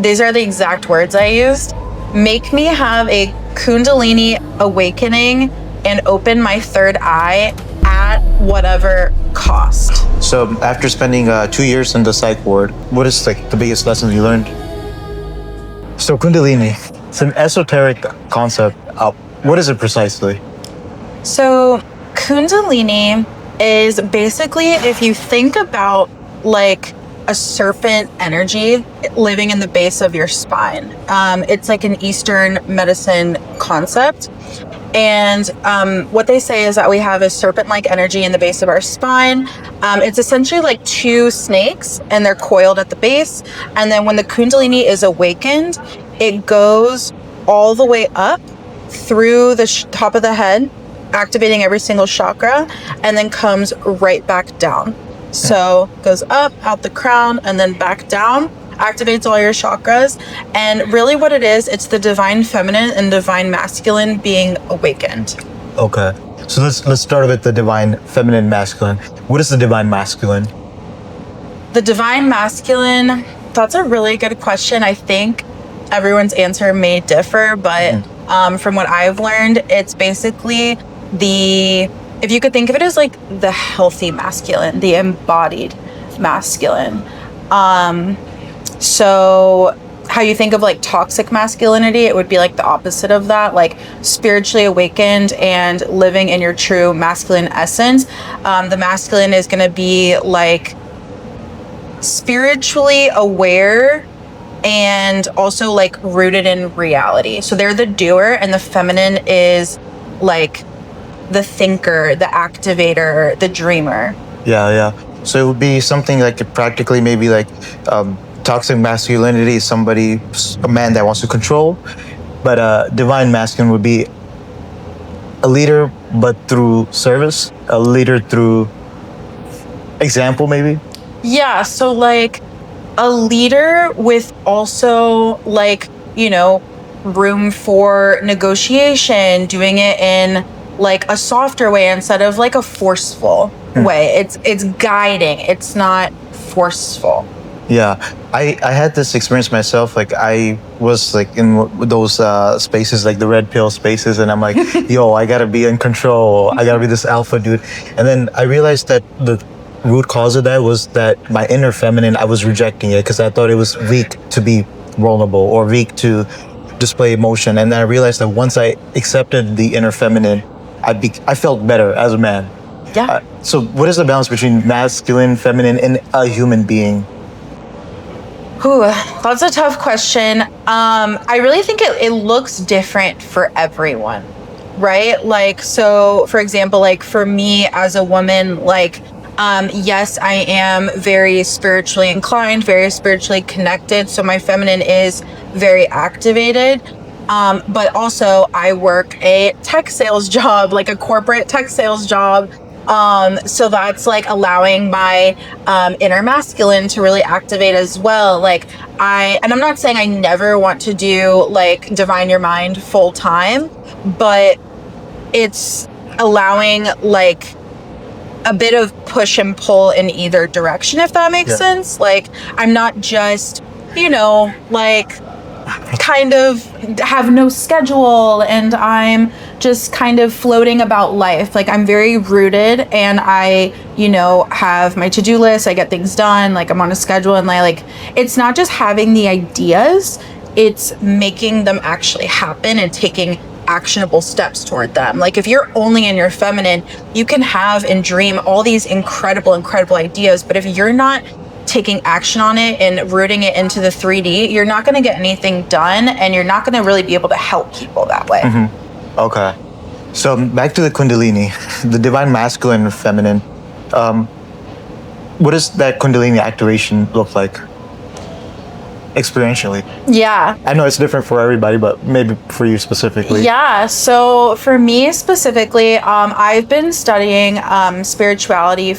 these are the exact words I used, make me have a Kundalini awakening and open my third eye at whatever cost. So after spending 2 years in the psych ward, what is like the biggest lesson you learned? So Kundalini, it's an esoteric concept. What is it precisely? So Kundalini is basically, if you think about like a serpent energy living in the base of your spine. It's like an Eastern medicine concept. And what they say is that we have a serpent-like energy in the base of our spine. It's essentially like two snakes, and they're coiled at the base. And then when the Kundalini is awakened, it goes all the way up through the top of the head, activating every single chakra, and then comes right back down. So goes up, out the crown, and then back down, activates all your chakras. And really what it is, it's the divine feminine and divine masculine being awakened. Okay. So let's start with the divine feminine masculine. What is the divine masculine? The divine masculine, that's a really good question. I think everyone's answer may differ, but from what I've learned, it's basically if you could think of it as like the healthy masculine, the embodied masculine. So how you think of like toxic masculinity, it would be like the opposite of that, like spiritually awakened and living in your true masculine essence. The masculine is going to be like spiritually aware and also like rooted in reality. So they're the doer, and the feminine is like the thinker, the activator, the dreamer. Yeah. So it would be something like practically maybe like toxic masculinity is a man that wants to control, but divine masculine would be a leader, but through service, a leader through example maybe? Yeah, so like a leader with also like, room for negotiation, doing it in like a softer way instead of like a forceful way. It's guiding, it's not forceful. Yeah, I had this experience myself. Like I was like in those spaces, like the red pill spaces, and I'm like, yo, I gotta be in control. I gotta be this alpha dude. And then I realized that the root cause of that was that my inner feminine, I was rejecting it because I thought it was weak to be vulnerable or weak to display emotion. And then I realized that once I accepted the inner feminine, I felt better as a man. Yeah. So what is the balance between masculine, feminine, and a human being? Ooh, that's a tough question. I really think it looks different for everyone, right? Like, so for example, like for me as a woman, like, yes, I am very spiritually inclined, very spiritually connected. So my feminine is very activated. But also I work a tech sales job, like a corporate tech sales job. So that's like allowing my inner masculine to really activate as well. Like and I'm not saying I never want to do like Divine Your Mind full time, but it's allowing like a bit of push and pull in either direction, if that makes sense. Like I'm not just, like kind of have no schedule and I'm just kind of floating about life. Like I'm very rooted and I, have my to-do list. I get things done. Like I'm on a schedule, and it's not just having the ideas, it's making them actually happen and taking actionable steps toward them. Like if you're only in your feminine, you can have and dream all these incredible ideas, but if you're not taking action on it and rooting it into the 3D, you're not going to get anything done, and you're not going to really be able to help people that way. Mm-hmm. Okay. So back to the Kundalini, the divine masculine and feminine. What does that Kundalini activation look like experientially? Yeah. I know it's different for everybody, but maybe for you specifically. Yeah. So for me specifically, I've been studying spirituality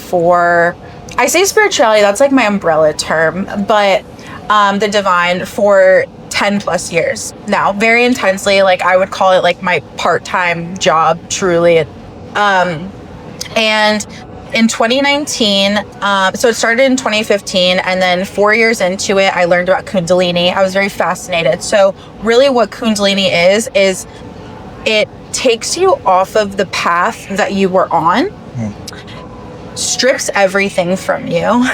I say spirituality, that's like my umbrella term, but the divine for 10 plus years now, very intensely. Like I would call it like my part-time job, truly. And in 2019, so it started in 2015, and then 4 years into it, I learned about Kundalini. I was very fascinated. So really what Kundalini is it takes you off of the path that you were on, strips everything from you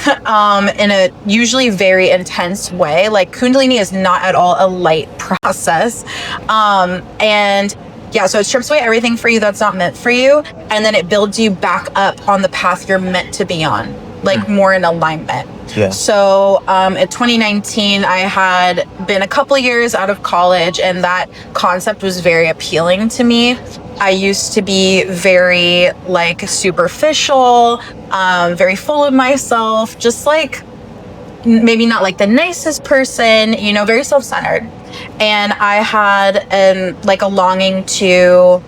in a usually very intense way. Like Kundalini is not at all a light process. And yeah, so it strips away everything for you that's not meant for you. And then it builds you back up on the path you're meant to be on, like more in alignment. Yeah. So in 2019, I had been a couple years out of college, and that concept was very appealing to me. I used to be very like superficial, very full of myself, just like maybe not like the nicest person, you know, very self-centered. And I had a longing to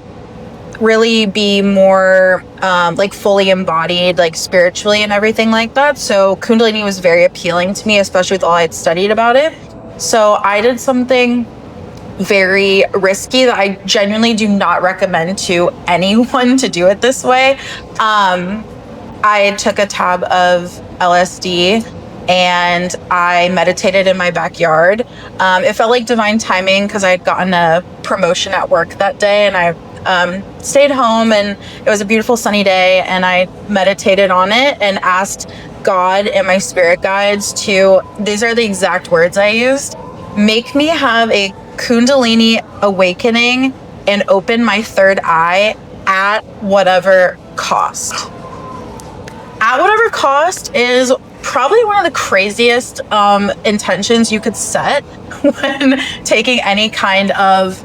really be more like fully embodied, like spiritually and everything like that. So Kundalini was very appealing to me, especially with all I'd studied about it. So I did something very risky that I genuinely do not recommend to anyone to do it this way. I took a tab of LSD and I meditated in my backyard. It felt like divine timing because I had gotten a promotion at work that day, and I stayed home, and it was a beautiful sunny day, and I meditated on it and asked God and my spirit guides to, these are the exact words I used, make me have a Kundalini awakening and open my third eye at whatever cost. At whatever cost is probably one of the craziest intentions you could set when taking any kind of,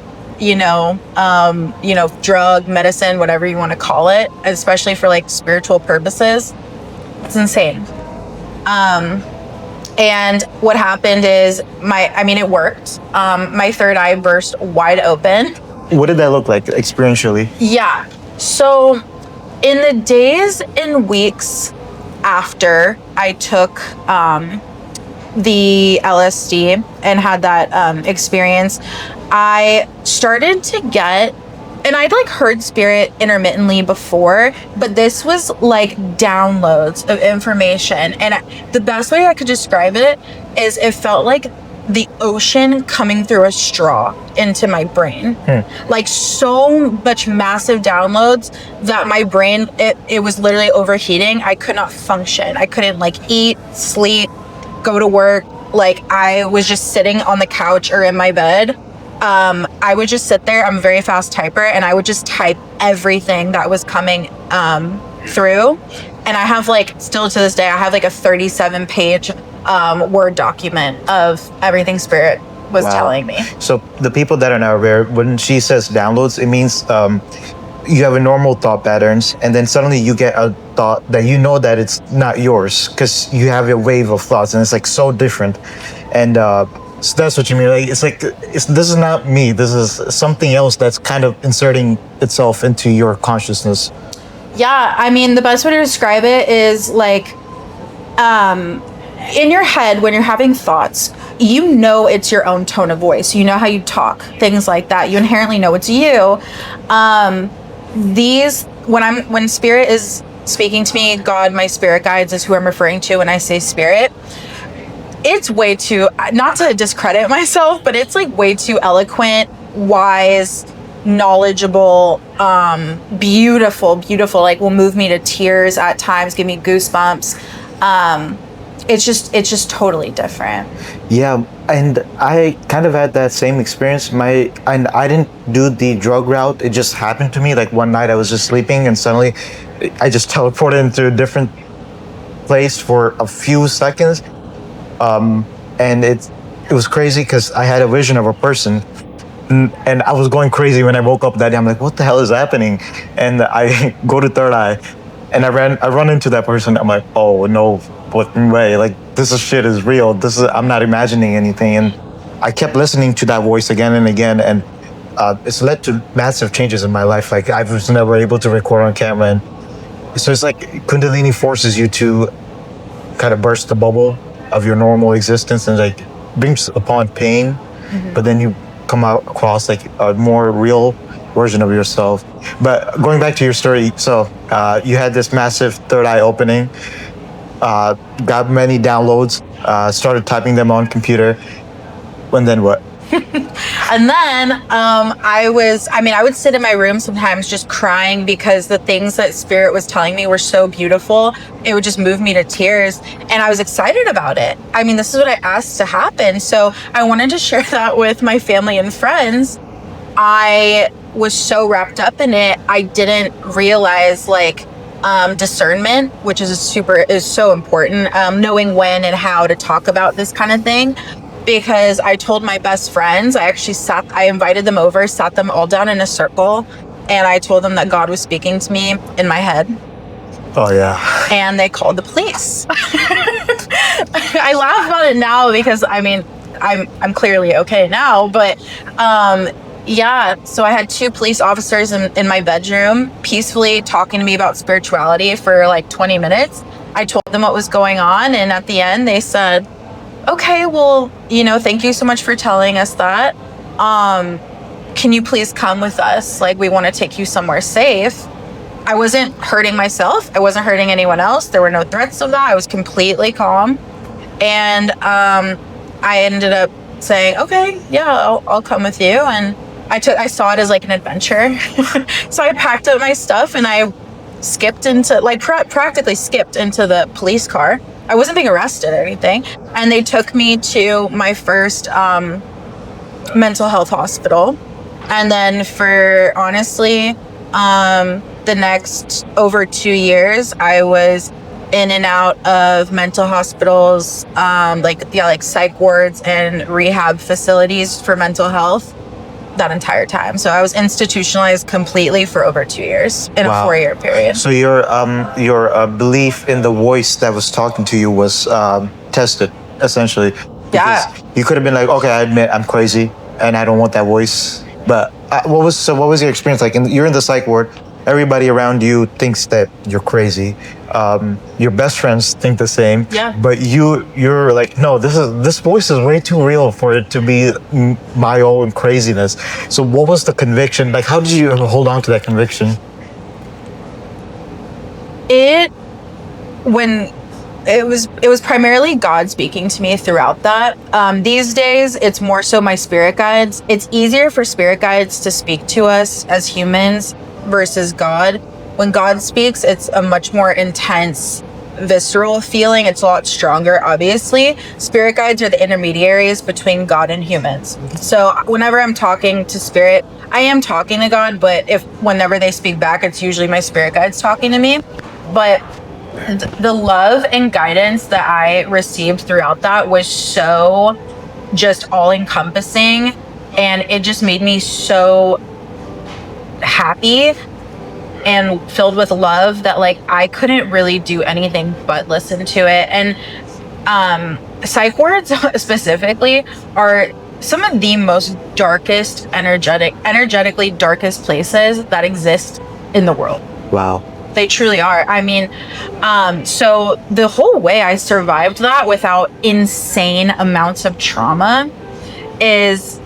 drug, medicine, whatever you want to call it, especially for like spiritual purposes. It's insane. And what happened is it worked. My third eye burst wide open. What did that look like experientially? Yeah. So in the days and weeks after I took the LSD and had that experience, I started to get, and I'd like heard spirit intermittently before, but this was like downloads of information. And the best way I could describe it is it felt like the ocean coming through a straw into my brain. Like so much massive downloads that my brain, it was literally overheating. I could not function. I couldn't like eat, sleep, go to work. Like I was just sitting on the couch or in my bed. I would just sit there. I'm a very fast typer, and I would just type everything that was coming through. And I have like, still to this day, I have like a 37-page Word document of everything spirit was telling me. So the people that are not aware, when she says downloads, it means you have a normal thought patterns, and then suddenly you get a thought that you know that it's not yours because you have a wave of thoughts, and it's like so different. And so that's what you mean. Like this is not me. This is something else that's kind of inserting itself into your consciousness. Yeah, I mean, the best way to describe it is like, in your head, when you're having thoughts, you know it's your own tone of voice. You know how you talk, things like that. You inherently know it's you. When spirit is speaking to me, God, my spirit guides is who I'm referring to when I say spirit. It's way too, not to discredit myself, but it's like way too eloquent, wise, knowledgeable, beautiful, like will move me to tears at times, give me goosebumps. It's just totally different. Yeah, and I kind of had that same experience. And I didn't do the drug route. It just happened to me. Like one night I was just sleeping, and suddenly I just teleported into a different place for a few seconds. And it was crazy because I had a vision of a person, and I was going crazy when I woke up that day. I'm like, what the hell is happening? And I go to third eye, and I run into that person. I'm like, oh no, what way? Like this shit is real. I'm not imagining anything. And I kept listening to that voice again and again, and it's led to massive changes in my life. Like I was never able to record on camera, and so it's like Kundalini forces you to kind of burst the bubble of your normal existence, and like brings upon pain, but then you come out across like a more real version of yourself. But going back to your story, so you had this massive third eye opening, got many downloads, started typing them on computer, and then what? And then I would sit in my room sometimes just crying because the things that Spirit was telling me were so beautiful. It would just move me to tears. And I was excited about it. I mean, this is what I asked to happen. So I wanted to share that with my family and friends. I was so wrapped up in it. I didn't realize discernment, which is so important. Knowing when and how to talk about this kind of thing. Because I told my best friends, I invited them over, sat them all down in a circle, and I told them that God was speaking to me in my head. Oh yeah. And they called the police. I laugh about it now because I'm clearly okay now, but so I had 2 police officers in my bedroom peacefully talking to me about spirituality for like 20 minutes. I told them what was going on, and at the end they said, okay, well, thank you so much for telling us that. Can you please come with us? Like, we want to take you somewhere safe. I wasn't hurting myself. I wasn't hurting anyone else. There were no threats of that. I was completely calm. And I ended up saying, okay, yeah, I'll come with you. And I saw it as like an adventure. So I packed up my stuff and I skipped into, practically skipped into the police car. I wasn't being arrested or anything. And they took me to my first mental health hospital. And then for honestly, the next over 2 years, I was in and out of mental hospitals, like psych wards and rehab facilities for mental health that entire time. So I was institutionalized completely for over 2 years in a 4-year period. So your belief in the voice that was talking to you was tested, essentially. Because you could have been like, okay, I admit I'm crazy and I don't want that voice. But what was your experience like? You're in the psych ward. Everybody around you thinks that you're crazy. Your best friends think the same. Yeah. But you're like, no, this voice is way too real for it to be my own craziness. So what was the conviction? Like, how did you hold on to that conviction? It was primarily God speaking to me throughout that. These days, it's more so my spirit guides. It's easier for spirit guides to speak to us as humans versus God. When God speaks, it's a much more intense, visceral feeling. It's a lot stronger, obviously. Spirit guides are the intermediaries between God and humans. So whenever I'm talking to spirit, I am talking to God, but whenever they speak back, it's usually my spirit guides talking to me. But the love and guidance that I received throughout that was so just all-encompassing, and it just made me so happy and filled with love that I couldn't really do anything but listen to it. And psych wards specifically are some of the most darkest, energetically darkest places that exist in the world. Wow. They truly are. I mean, so the whole way I survived that without insane amounts of trauma is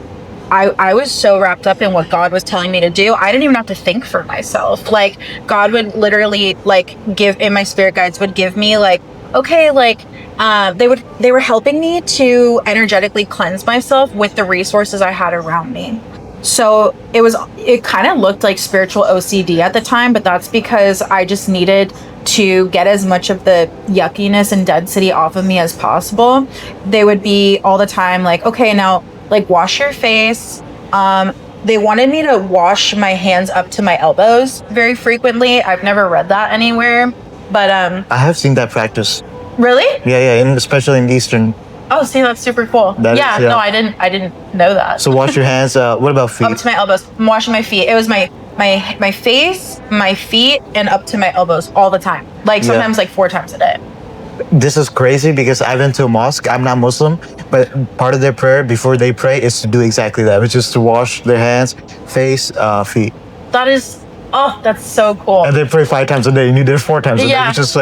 I was so wrapped up in what God was telling me to do. I didn't even have to think for myself. Like, God would literally my spirit guides would give me they were helping me to energetically cleanse myself with the resources I had around me. So it kind of looked like spiritual OCD at the time, but that's because I just needed to get as much of the yuckiness and density off of me as possible. They would be all the time okay, now wash your face. They wanted me to wash my hands up to my elbows very frequently. I've never read that anywhere, but I have seen that practice. Really? Yeah, especially in Eastern. Oh, see, that's super cool. No, I didn't know that. So wash your hands. What about feet? Up to my elbows. I'm washing my feet. It was my face, my feet, and up to my elbows all the time. Sometimes 4 times a day. This is crazy because I went to a mosque. I'm not Muslim, but part of their prayer before they pray is to do exactly that. It's just to wash their hands, face, feet. That's so cool. And they pray 5 times a day, and you did 4 times a day, which is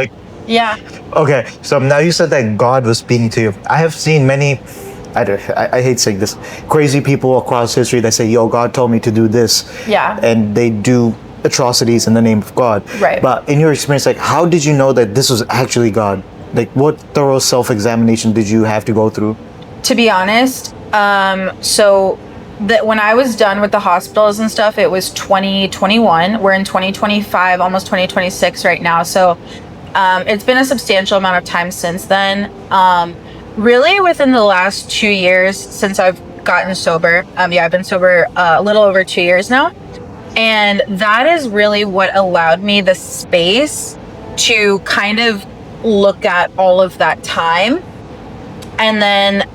Yeah. Okay, so now you said that God was speaking to you. I have seen many I hate saying this, crazy people across history that say, yo, God told me to do this. Yeah. And they do atrocities in the name of God. Right. But in your experience, like, how did you know that this was actually God? Like, what thorough self-examination did you have to go through? To be honest, so that when I was done with the hospitals and stuff, it was 2021. We're in 2025, almost 2026 right now. So it's been a substantial amount of time since then. Really within the last 2 years since I've gotten sober. I've been sober a little over 2 years now. And that is really what allowed me the space to kind of look at all of that time. And then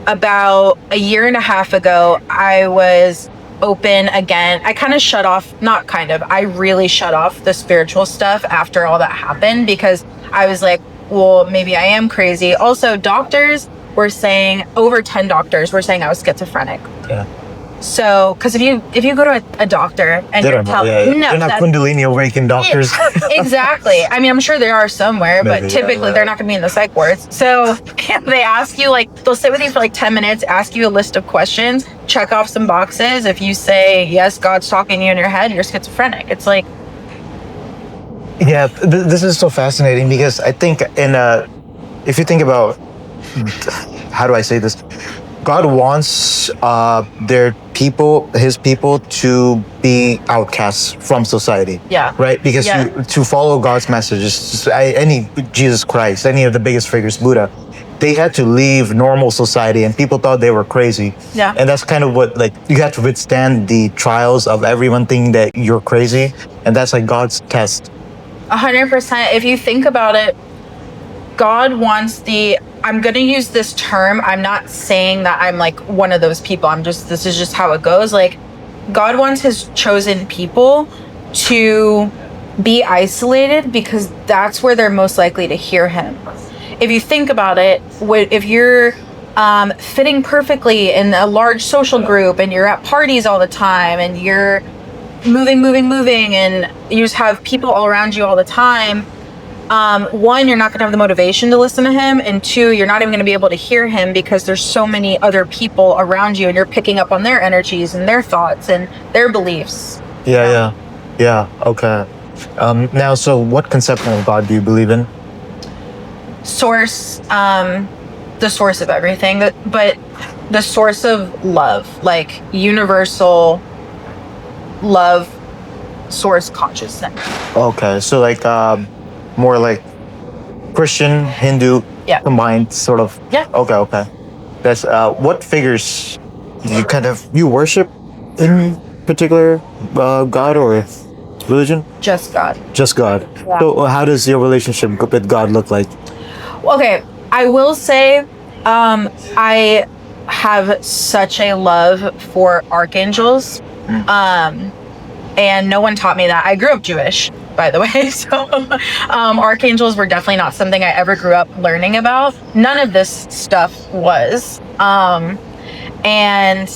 about a year and a half ago, I was open again. I kind of shut off, not kind of, I really shut off the spiritual stuff after all that happened, because I was like, well, maybe I am crazy. Also, doctors were saying, over 10 doctors were saying I was schizophrenic. Yeah. So, because if you go to a doctor and you're they're not Kundalini awakened doctors. Exactly. I mean, I'm sure there are somewhere, but typically they're not going to be in the psych wards. So they ask you, like, they'll sit with you for like 10 minutes, ask you a list of questions, check off some boxes. If you say, yes, God's talking to you in your head, you're schizophrenic. It's like... Yeah, this is so fascinating, because I think if you think about, how do I say this? God wants his people to be outcasts from society. Yeah. Right? Because to follow God's messages, any Jesus Christ, any of the biggest figures, Buddha, they had to leave normal society, and people thought they were crazy. Yeah. And that's kind of what, like, you have to withstand the trials of everyone thinking that you're crazy. And that's like God's test. 100%. If you think about it, God wants I'm going to use this term. I'm not saying that I'm like one of those people. This is just how it goes. Like, God wants his chosen people to be isolated, because that's where they're most likely to hear him. If you think about it, if you're fitting perfectly in a large social group and you're at parties all the time and you're moving, and you just have people all around you all the time, one, you're not going to have the motivation to listen to him, and two, you're not even going to be able to hear him because there's so many other people around you, and you're picking up on their energies and their thoughts and their beliefs. Yeah. Okay. Now, so what conception of God do you believe in? Source, the source of everything, but the source of love, like universal love, source consciousness. Okay, so like more like Christian, Hindu combined, sort of. Yeah. Okay. That's what figures you worship in particular, God or religion? Just God. Just God. Yeah. So how does your relationship with God look like? Okay, I will say I have such a love for archangels. And no one taught me that. I grew up Jewish, by the way. So archangels were definitely not something I ever grew up learning about. None of this stuff was. And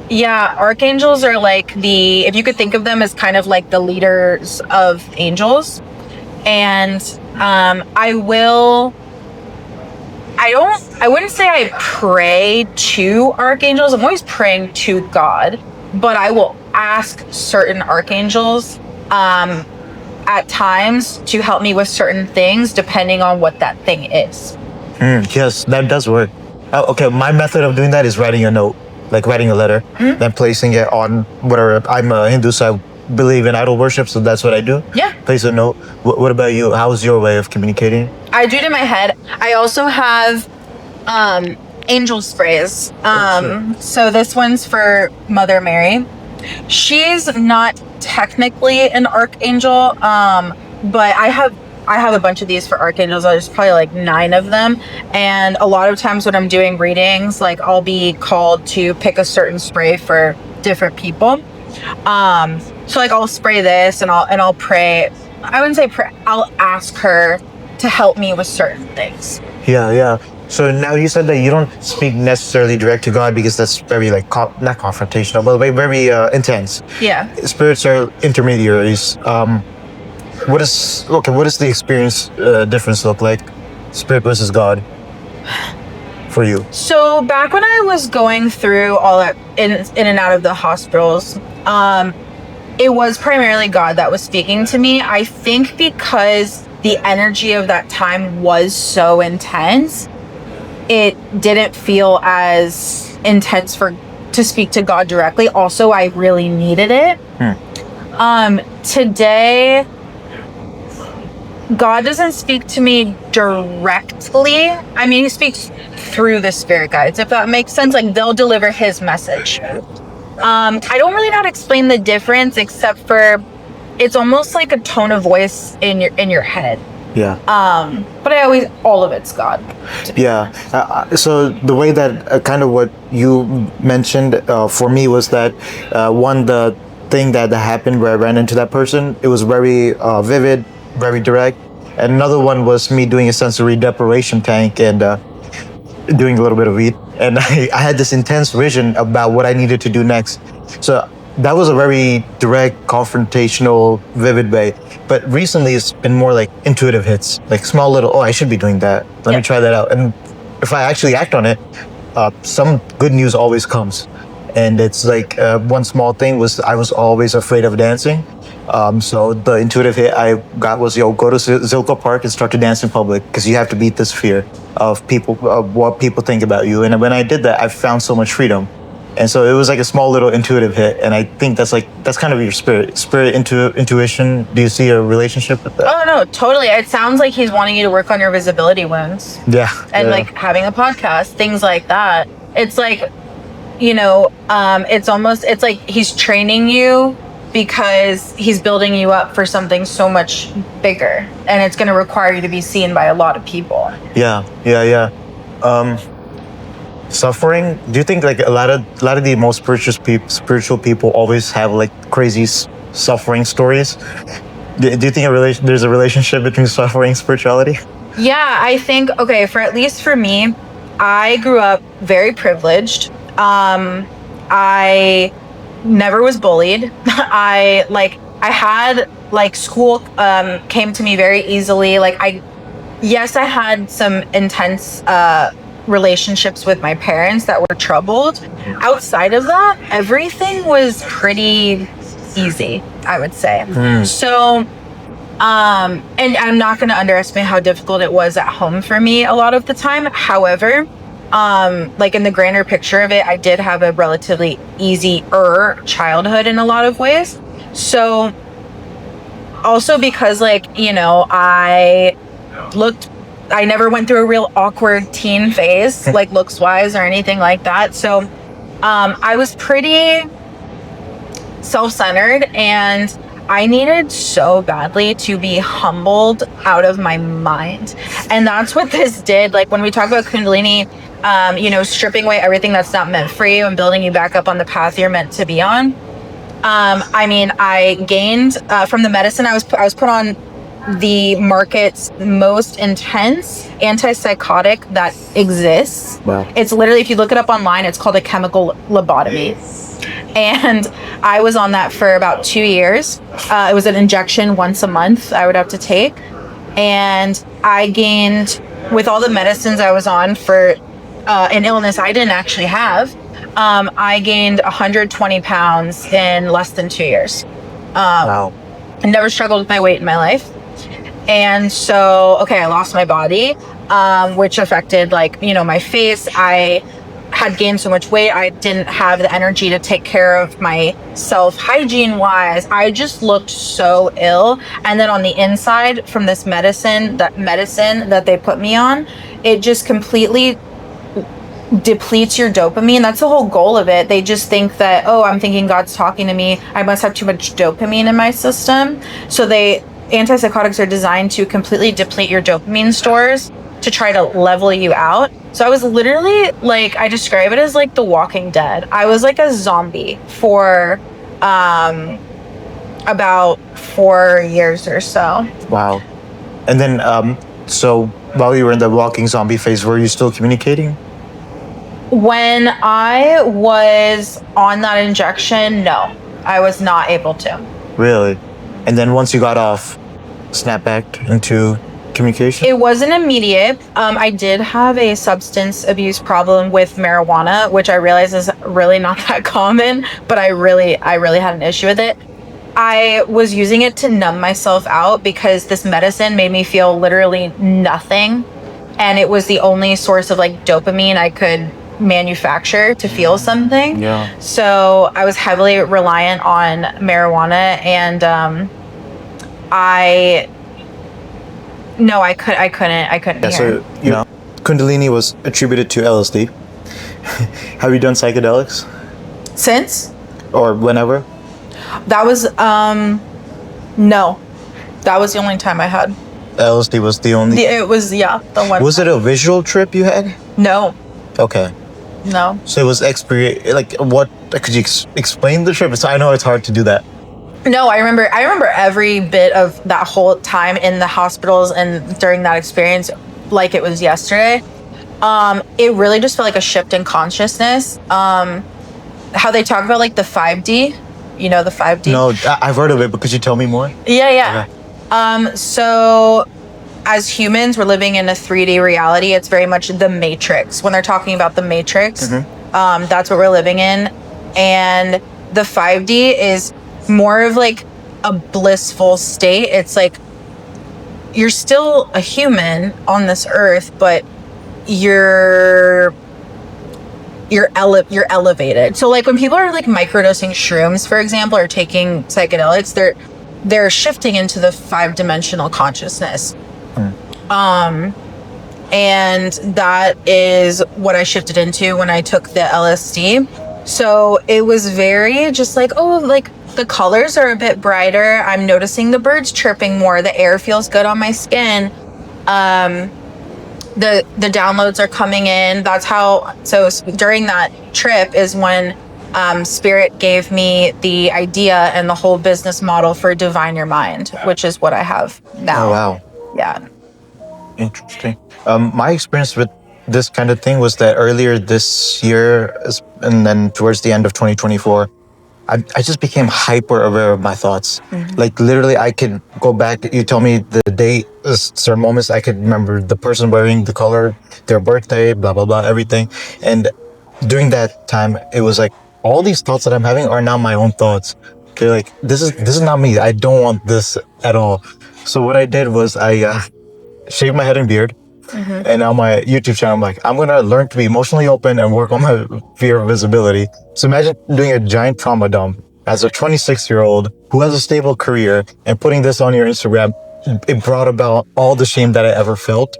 yeah, archangels are like if you could think of them as kind of like the leaders of angels. And I wouldn't say I pray to archangels. I'm always praying to God, but I will ask certain archangels at times to help me with certain things, depending on what that thing is. Yes, that does work. Okay, my method of doing that is writing a note, like writing a letter, then placing it on whatever. I'm a Hindu, so I believe in idol worship, so that's what I do. Yeah. Place a note. What about you? How's your way of communicating? I do it in my head. I also have angel sprays. So this one's for Mother Mary. She's not technically an archangel, but I have a bunch of these for archangels. There's probably like 9 of them, and a lot of times when I'm doing readings, like I'll be called to pick a certain spray for different people. So like I'll spray this, and I'll pray. I wouldn't say pray. I'll ask her to help me with certain things. Yeah. So now you said that you don't speak necessarily direct to God, because that's very like not confrontational, but very intense. Yeah. Spirits are intermediaries. What does the experience difference look like? Spirit versus God. for you? So back when I was going through all that in and out of the hospitals, it was primarily God that was speaking to me. I think because the energy of that time was so intense, it didn't feel as intense to speak to God directly. Also, I really needed it. Today, God doesn't speak to me directly. I mean, he speaks through the spirit guides, if that makes sense. Like, they'll deliver his message. I don't really know how to explain the difference, except for it's almost like a tone of voice in your head. Yeah. But all of it's God. Yeah. So the way that kind of what you mentioned for me was that the thing that happened where I ran into that person, it was very vivid, very direct. And another one was me doing a sensory deprivation tank and doing a little bit of weed. And I had this intense vision about what I needed to do next. So that was a very direct, confrontational, vivid way. But recently it's been more like intuitive hits, like small little, I should be doing that. Let me try that out. And if I actually act on it, some good news always comes. And it's like one small thing was I was always afraid of dancing. So the intuitive hit I got was, go to Zilka Park and start to dance in public, because you have to beat this fear of what people think about you. And when I did that, I found so much freedom. And so it was like a small little intuitive hit. And I think that's kind of your spirit intuition. Do you see a relationship with that? Oh, no, totally. It sounds like he's wanting you to work on your visibility wounds. Yeah. And like having a podcast, things like that. It's like, it's like he's training you because he's building you up for something so much bigger, and it's going to require you to be seen by a lot of people. Yeah. Suffering. Do you think like a lot of the most spiritual people always have like crazy suffering stories? Do you think there's a relationship between suffering and spirituality? Yeah, I think, at least for me, I grew up very privileged. I never was bullied. I had school came to me very easily. I had some intense relationships with my parents that were troubled. Outside of that, everything was pretty easy, I would say. So and I'm not going to underestimate how difficult it was at home for me a lot of the time. However, in the grander picture of it, I did have a relatively easier childhood in a lot of ways. So also because I never went through a real awkward teen phase, looks wise or anything like that. So I was pretty self-centered, and I needed so badly to be humbled out of my mind. And that's what this did. When we talk about Kundalini, stripping away everything that's not meant for you and building you back up on the path you're meant to be on. I gained from the medicine. I was put on the market's most intense antipsychotic that exists. Wow. It's literally, if you look it up online, it's called a chemical lobotomy. And I was on that for about 2 years. It was an injection once a month I would have to take. And I gained, with all the medicines I was on for an illness I didn't actually have, I gained 120 pounds in less than 2 years. Wow. I never struggled with my weight in my life. And so, I lost my body, which affected my face. I had gained so much weight. I didn't have the energy to take care of myself hygiene wise. I just looked so ill. And then on the inside, from this medicine that they put me on, it just completely depletes your dopamine. That's the whole goal of it. They just think that, I'm thinking God's talking to me, I must have too much dopamine in my system. So antipsychotics are designed to completely deplete your dopamine stores to try to level you out. So I was literally I describe it as The Walking Dead. I was like a zombie for about 4 years or so. Wow. And then so while you were in the walking zombie phase, were you still communicating? When I was on that injection, no, I was not able to. Really? And then once you got off, snap back into communication? It wasn't immediate. I did have a substance abuse problem with marijuana, which I realize is really not that common, but I really had an issue with it. I was using it to numb myself out because this medicine made me feel literally nothing. And it was the only source of like dopamine I could manufacture to feel something. Yeah. So I was heavily reliant on marijuana, and I couldn't Yeah, hear. so Kundalini was attributed to LSD. Have you done psychedelics? Since Or whenever? that was no, that was the only time I had. LSD was the only... It was the one. Was it a visual trip you had? No, Okay. no. So it was like what... Could you explain the trip? So I know it's hard to do that. No, I remember every bit of that whole time in the hospitals and during that experience like it was yesterday. It really just felt like a shift in consciousness. How they talk about like the 5D, you know, the 5D? No, I've heard of it, but could you tell me more? Yeah. Okay. So as humans, we're living in a 3D reality. It's very much the Matrix. When they're talking about the Matrix, that's what we're living in. And the 5D is more of like a blissful state. It's like you're still a human on this earth, but you're elevated. So like when people are like microdosing shrooms, for example, or taking psychedelics, they're shifting into the 5-dimensional consciousness. And that is what I shifted into when I took the LSD. So it was very just like, oh, like the colors are a bit brighter. I'm noticing the birds chirping more. The air feels good on my skin. The downloads are coming in. That's how. So during that trip is when Spirit gave me the idea and the whole business model for DivineYourMind, which is what I have now. Oh, wow. Yeah. Interesting. My experience with this kind of thing was that earlier this year, and then towards the end of 2024, I just became hyper aware of my thoughts. Like literally, I could go back. You tell me the date, certain moments. I could remember the person wearing the color, their birthday, blah blah blah, everything. And during that time, it was like all these thoughts that I'm having are now my own thoughts. They're like, this is not me. I don't want this at all. So what I did was I shaved my head and beard. And on my YouTube channel, I'm like, I'm going to learn to be emotionally open and work on my fear of visibility. So imagine doing a giant trauma dump as a 26-year-old who has a stable career and putting this on your Instagram. It brought about all the shame that I ever felt.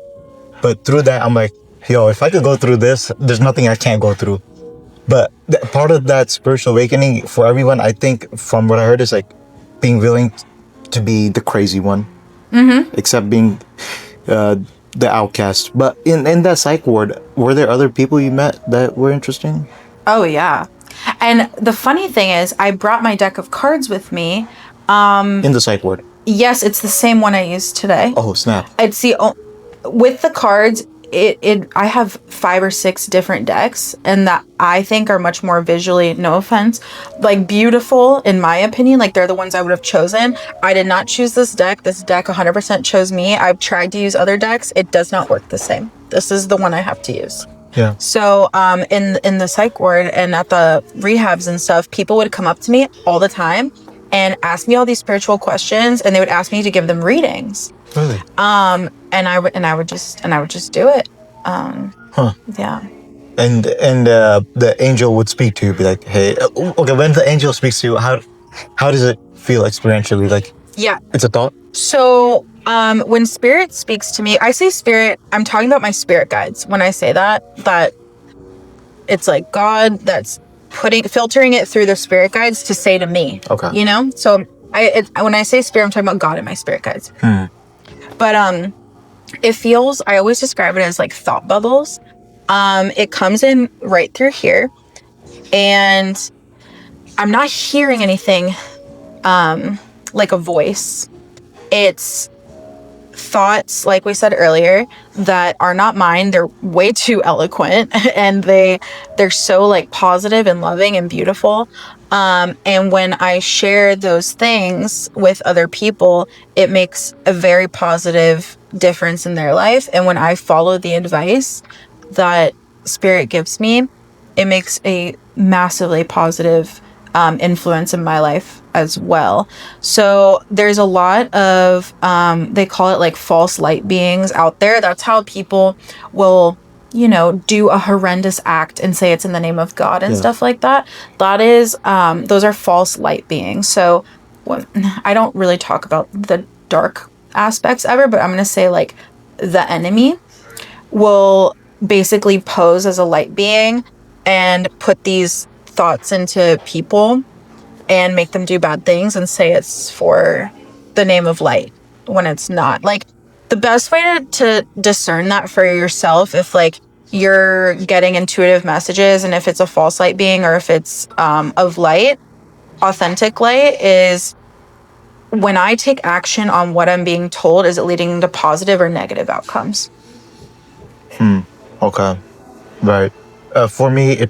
But through that, I'm like, yo, if I could go through this, there's nothing I can't go through. But part of that spiritual awakening for everyone, I think from what I heard, is like being willing to be the crazy one. Except being... the outcast. But in that psych ward, were there other people you met that were interesting? Oh yeah. And the funny thing is, I brought my deck of cards with me. In the psych ward? Yes, it's the same one I used today. Oh snap! It's with the cards. I have 5 or 6 different decks, and that I think are much more visually, no offense, like beautiful in my opinion. Like they're the ones I would have chosen. I did not choose this deck. This deck 100% chose me. I've tried to use other decks. It does not work the same. This is the one I have to use. Yeah. So in the psych ward and at the rehabs and stuff, people would come up to me all the time and ask me all these spiritual questions, and they would ask me to give them readings. Really? And I would just do it. Yeah. And the angel would speak to you, be like, hey, okay. When the angel speaks to you, how does it feel experientially? Like, Yeah. it's a thought. So when spirit speaks to me, I say spirit. I'm talking about my spirit guides. When I say that it's like God that's filtering it through the spirit guides to say to me. Okay. You know. So when I say spirit, I'm talking about God and my spirit guides. But it feels, I always describe it as like thought bubbles. It comes in right through here, and I'm not hearing anything like a voice. It's thoughts, like we said earlier, that are not mine. They're way too eloquent, and they're so like positive and loving and beautiful. And when I share those things with other people, it makes a very positive difference in their life. And when I follow the advice that spirit gives me, it makes a massively positive influence in my life as well. So there's a lot of, they call it like false light beings out there. That's how people will, you know, do a horrendous act and say it's in the name of God and stuff like that. That is, those are false light beings. So I don't really talk about the dark aspects ever, but I'm going to say like the enemy will basically pose as a light being and put these thoughts into people and make them do bad things and say it's for the name of light when it's not. Like, the best way to discern that for yourself, if like you're getting intuitive messages and if it's a false light being or if it's of light, authentic light, is when I take action on what I'm being told, is it leading to positive or negative outcomes? Okay. Right. For me,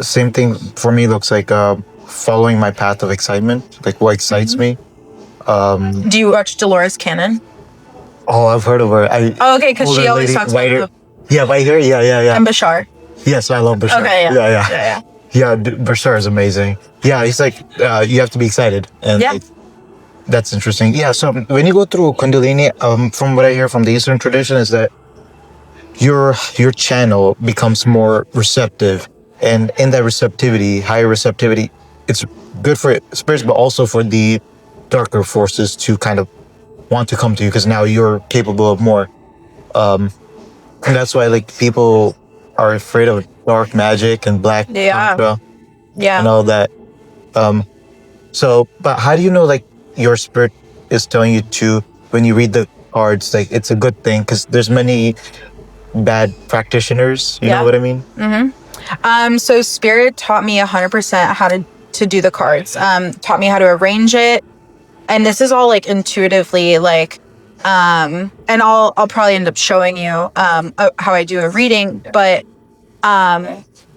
same thing for me looks like following my path of excitement, like what excites me. Do you watch Dolores Cannon? Oh, I've heard of her. Okay, because she always talks about White hair. Yeah. and Bashar. Yes, I love Bashar. Okay, yeah. Yeah, Bashar is amazing. Yeah, he's like, you have to be excited. And that's interesting. Yeah, so when you go through Kundalini, from what I hear from the Eastern tradition is that your channel becomes more receptive. And in that receptivity, higher receptivity, it's good for spirits, but also for the darker forces to kind of want to come to you because now you're capable of more. And that's why like people are afraid of dark magic and black tantra and all that. So, but how do you know like your spirit is telling you to, when you read the cards, like it's a good thing? Because there's many bad practitioners, you know what I mean? So spirit taught me 100% how to do the cards, taught me how to arrange it. And this is all like intuitively, like, and I'll probably end up showing you, how I do a reading, but,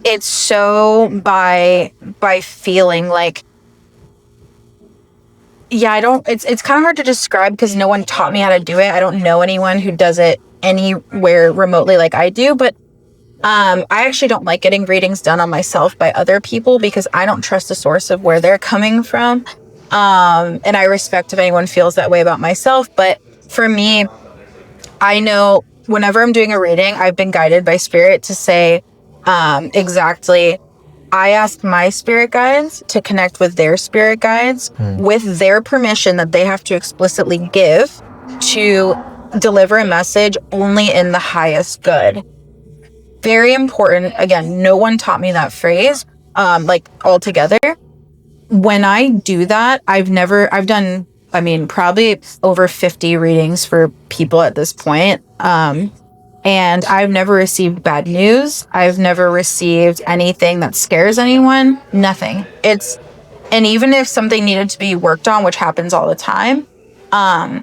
it's so by feeling like, it's kind of hard to describe because no one taught me how to do it. I don't know anyone who does it anywhere remotely like I do, but I actually don't like getting readings done on myself by other people because I don't trust the source of where they're coming from. And I respect if anyone feels that way about myself. But for me, I know whenever I'm doing a reading, I've been guided by spirit to say, exactly, I ask my spirit guides to connect with their spirit guides with their permission that they have to explicitly give to deliver a message only in the highest good. Very important. Again, no one taught me that phrase, like altogether. When I do that, I've done, I mean, probably over 50 readings for people at this point. And I've never received bad news. I've never received anything that scares anyone. Nothing. And even if something needed to be worked on, which happens all the time,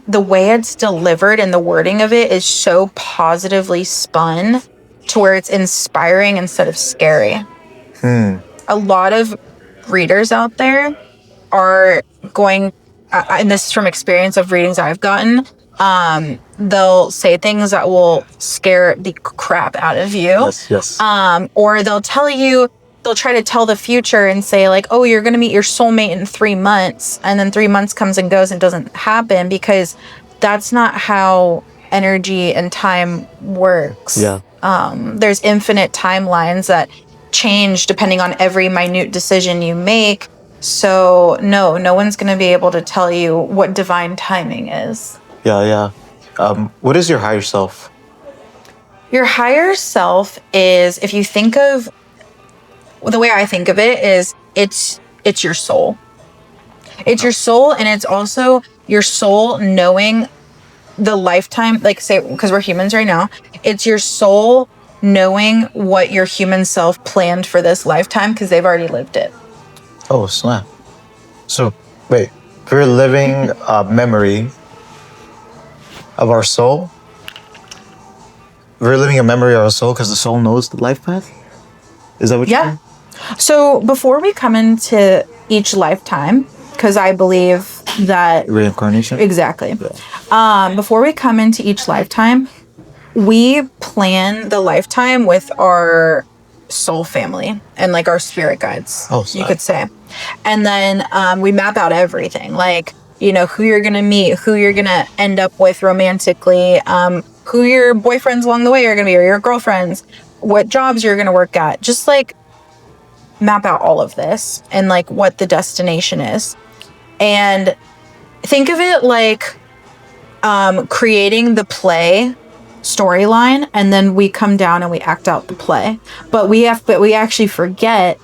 the way it's delivered and the wording of it is so positively spun to where it's inspiring instead of scary. A lot of readers out there are going, and this is from experience of readings I've gotten, they'll say things that will scare the crap out of you. Yes. Or they'll try to tell the future and say like, oh, you're going to meet your soulmate in 3 months. And then 3 months comes and goes and it doesn't happen because that's not how energy and time works. Yeah. There's infinite timelines that change depending on every minute decision you make. So no one's going to be able to tell you what divine timing is. Yeah. What is your higher self? Your higher self is, if you think of, the way I think of it is, it's your soul. It's your soul, and it's also your soul knowing the lifetime, like say, because we're humans right now, it's your soul knowing what your human self planned for this lifetime because they've already lived it. Oh, snap. So, wait, we're living a memory of our soul? We're living a memory of our soul because the soul knows the life path? Is that what you're saying? So before we come into each lifetime, because I believe that Reincarnation. exactly. Yeah. Before we come into each lifetime, we plan the lifetime with our soul family and like our spirit guides, you could say. And then we map out everything, like, you know, who you're going to meet, who you're going to end up with romantically, who your boyfriends along the way are going to be, or your girlfriends, what jobs you're going to work at, just like map out all of this and like what the destination is. And think of it like creating the play storyline, and then we come down and we act out the play. But we actually forget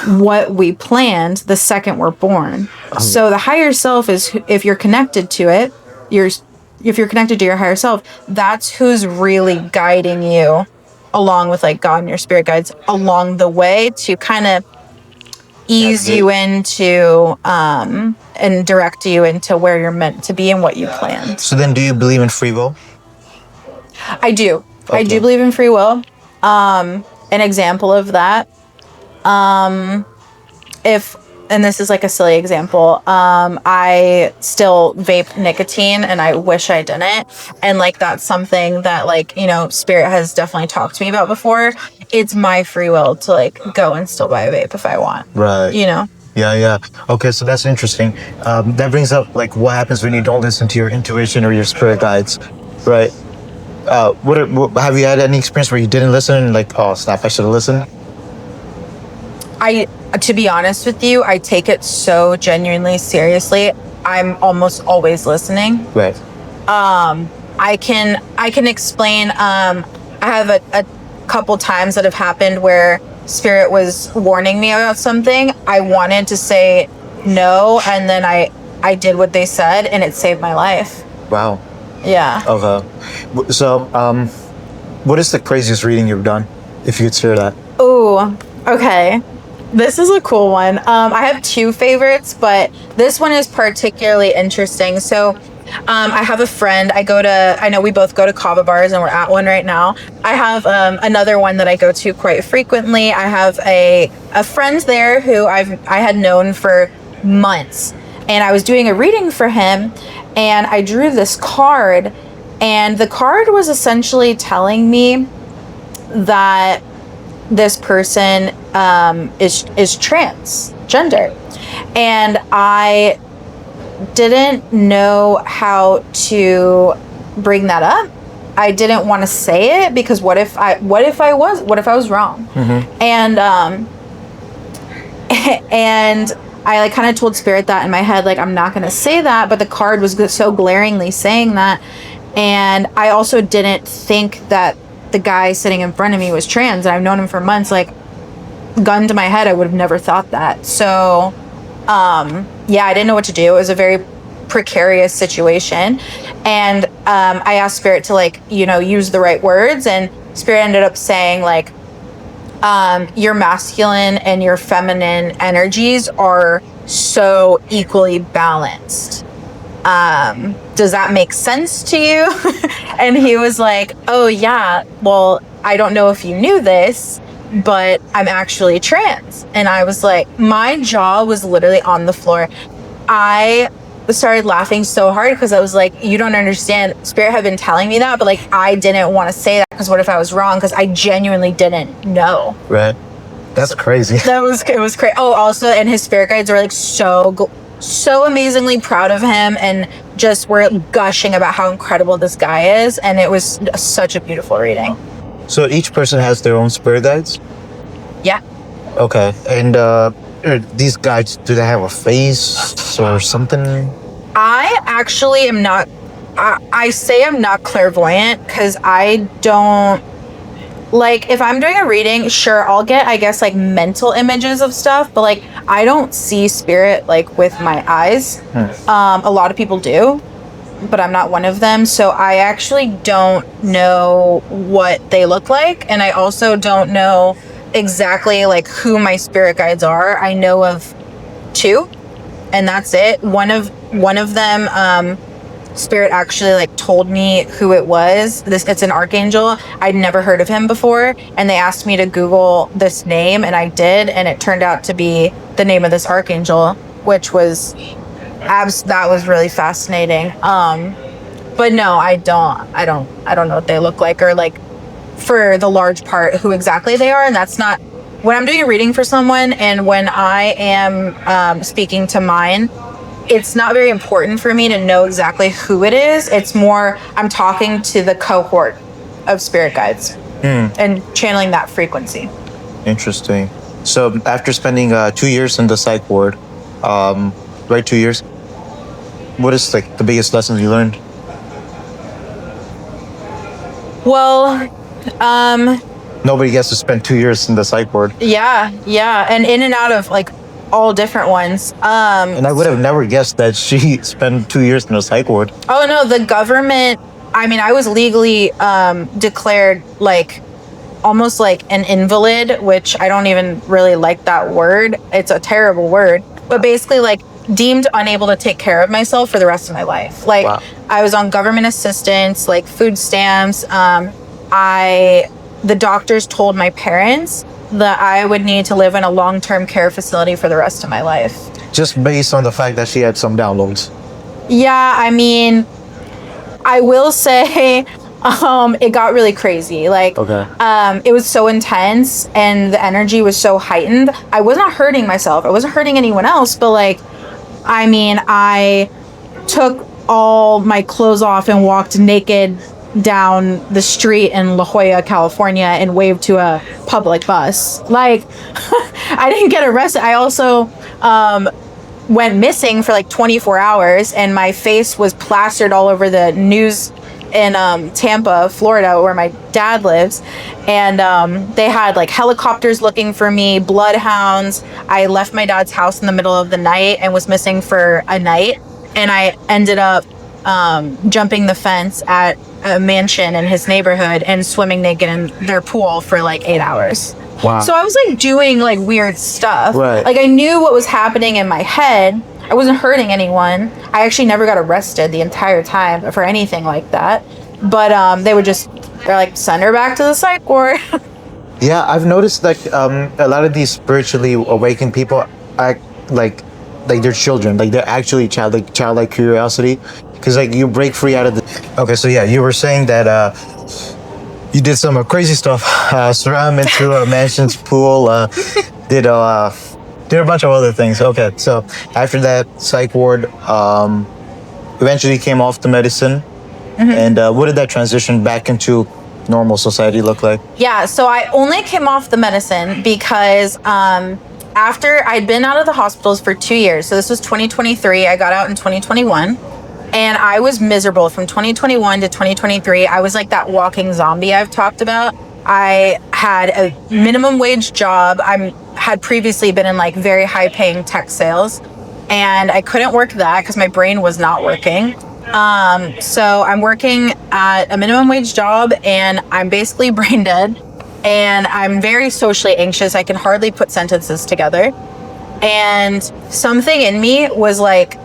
what we planned the second we're born. So the higher self is, if you're connected to it, if you're connected to your higher self, that's who's really guiding you along with like God and your spirit guides along the way to kind of ease you into and direct you into where you're meant to be and what you planned. So then, do you believe in free will? I do. Okay. I do believe in free will. An example of that, and this is like a silly example, I still vape nicotine and I wish I didn't. And like, that's something that like, you know, Spirit has definitely talked to me about before. It's my free will to like go and still buy a vape if I want. Right. You know? Yeah. Okay, so that's interesting. That brings up like what happens when you don't listen to your intuition or your spirit guides, right? What have you had any experience where you didn't listen and like, oh snap, I should have listened? To be honest with you, I take it so genuinely seriously. I'm almost always listening. Right. I can explain. I have a couple times that have happened where Spirit was warning me about something. I wanted to say no, and then I did what they said, and it saved my life. Wow. Yeah. Okay. So, what is the craziest reading you've done? If you could share that. Ooh. Okay. This is a cool one. I have two favorites, but this one is particularly interesting. So I have a friend. I know we both go to kava bars, and we're at one right now. I have another one that I go to quite frequently. I have a friend there who I had known for months, and I was doing a reading for him, and I drew this card, and the card was essentially telling me that this person is transgender, and I didn't know how to bring that up. I didn't want to say it because what if I was wrong? Mm-hmm. And I like kind of told Spirit that in my head, like, I'm not going to say that, but the card was so glaringly saying that. And I also didn't think that the guy sitting in front of me was trans, and I've known him for months. Like, gun to my head, I would have never thought that. So yeah, I didn't know what to do. It was a very precarious situation, and I asked Spirit to, like, you know, use the right words, and Spirit ended up saying, like, your masculine and your feminine energies are so equally balanced. Does that make sense to you? And he was like, oh yeah, well, I don't know if you knew this, but I'm actually trans. And I was like, my jaw was literally on the floor. I started laughing so hard because I was like, you don't understand. Spirit had been telling me that, but like, I didn't want to say that because what if I was wrong? Because I genuinely didn't know. Right. That's crazy. It was crazy. Oh, also, and his spirit guides were like so amazingly proud of him, and just were gushing about how incredible this guy is. And it was such a beautiful reading. So each person has their own spirit guides? Yeah. Okay. And these guides, do they have a face or something? I actually am not, I say I'm not clairvoyant because I don't, like, if I'm doing a reading, sure, I'll get, I guess, like, mental images of stuff, but like, I don't see spirit like with my eyes. A lot of people do, but I'm not one of them. So I actually don't know what they look like, and I also don't know exactly like who my spirit guides are. I know of two, and that's it. One of them, Spirit actually like told me who it was. It's an archangel. I'd never heard of him before, and they asked me to Google this name, and I did, and it turned out to be the name of this archangel, which was That was really fascinating. But no, I don't know what they look like, or like for the large part who exactly they are. And that's not when I'm doing a reading for someone, and when I am speaking to mine, it's not very important for me to know exactly who it is. It's more I'm talking to the cohort of spirit guides and channeling that frequency. Interesting. So after spending 2 years in the psych ward, right, 2 years, what is like the biggest lessons you learned? Well, Nobody gets to spend 2 years in the psych ward. yeah, and in and out of like all different ones. And I would have never guessed that she spent 2 years in the psych ward. Oh no, the government. I mean, I was legally declared like almost like an invalid, which I don't even really like that word. It's a terrible word, but basically like deemed unable to take care of myself for the rest of my life. Like Wow. I was on government assistance, like food stamps. The doctors told my parents that I would need to live in a long-term care facility for the rest of my life. Just based on the fact that she had some downloads. Yeah, I mean, I will say it got really crazy. Like, Okay. it was so intense and the energy was so heightened. I wasn't hurting myself. I wasn't hurting anyone else, but like, I mean, I took all my clothes off and walked naked down the street in La Jolla, California, and waved to a public bus. Like, I didn't get arrested. I also went missing for like 24 hours, and my face was plastered all over the news in Tampa, Florida, where my dad lives. And they had like helicopters looking for me, bloodhounds. I left my dad's house in the middle of the night and was missing for a night. And I ended up jumping the fence at a mansion in his neighborhood and swimming naked in their pool for like 8 hours. Wow. So I was like doing like weird stuff. Right. Like I knew what was happening in my head. I wasn't hurting anyone. I actually never got arrested the entire time for anything like that. But they're like, send her back to the psych ward. Yeah, I've noticed that a lot of these spiritually awakened people act like they're children, like they're actually childlike curiosity, because like you break free out of the. Okay, so yeah, you were saying that you did some crazy stuff, swam into a mansion's pool, did a bunch of other things. Okay, so after that psych ward, eventually came off the medicine, and what did that transition back into normal society look like? Yeah, so I only came off the medicine because after I'd been out of the hospitals for 2 years, so this was 2023, I got out in 2021, and I was miserable from 2021 to 2023. I was like that walking zombie I've talked about. I had a minimum wage job. I had previously been in like very high paying tech sales, and I couldn't work that because my brain was not working. So I'm working at a minimum wage job, and I'm basically brain dead, and I'm very socially anxious. I can hardly put sentences together. And something in me was like,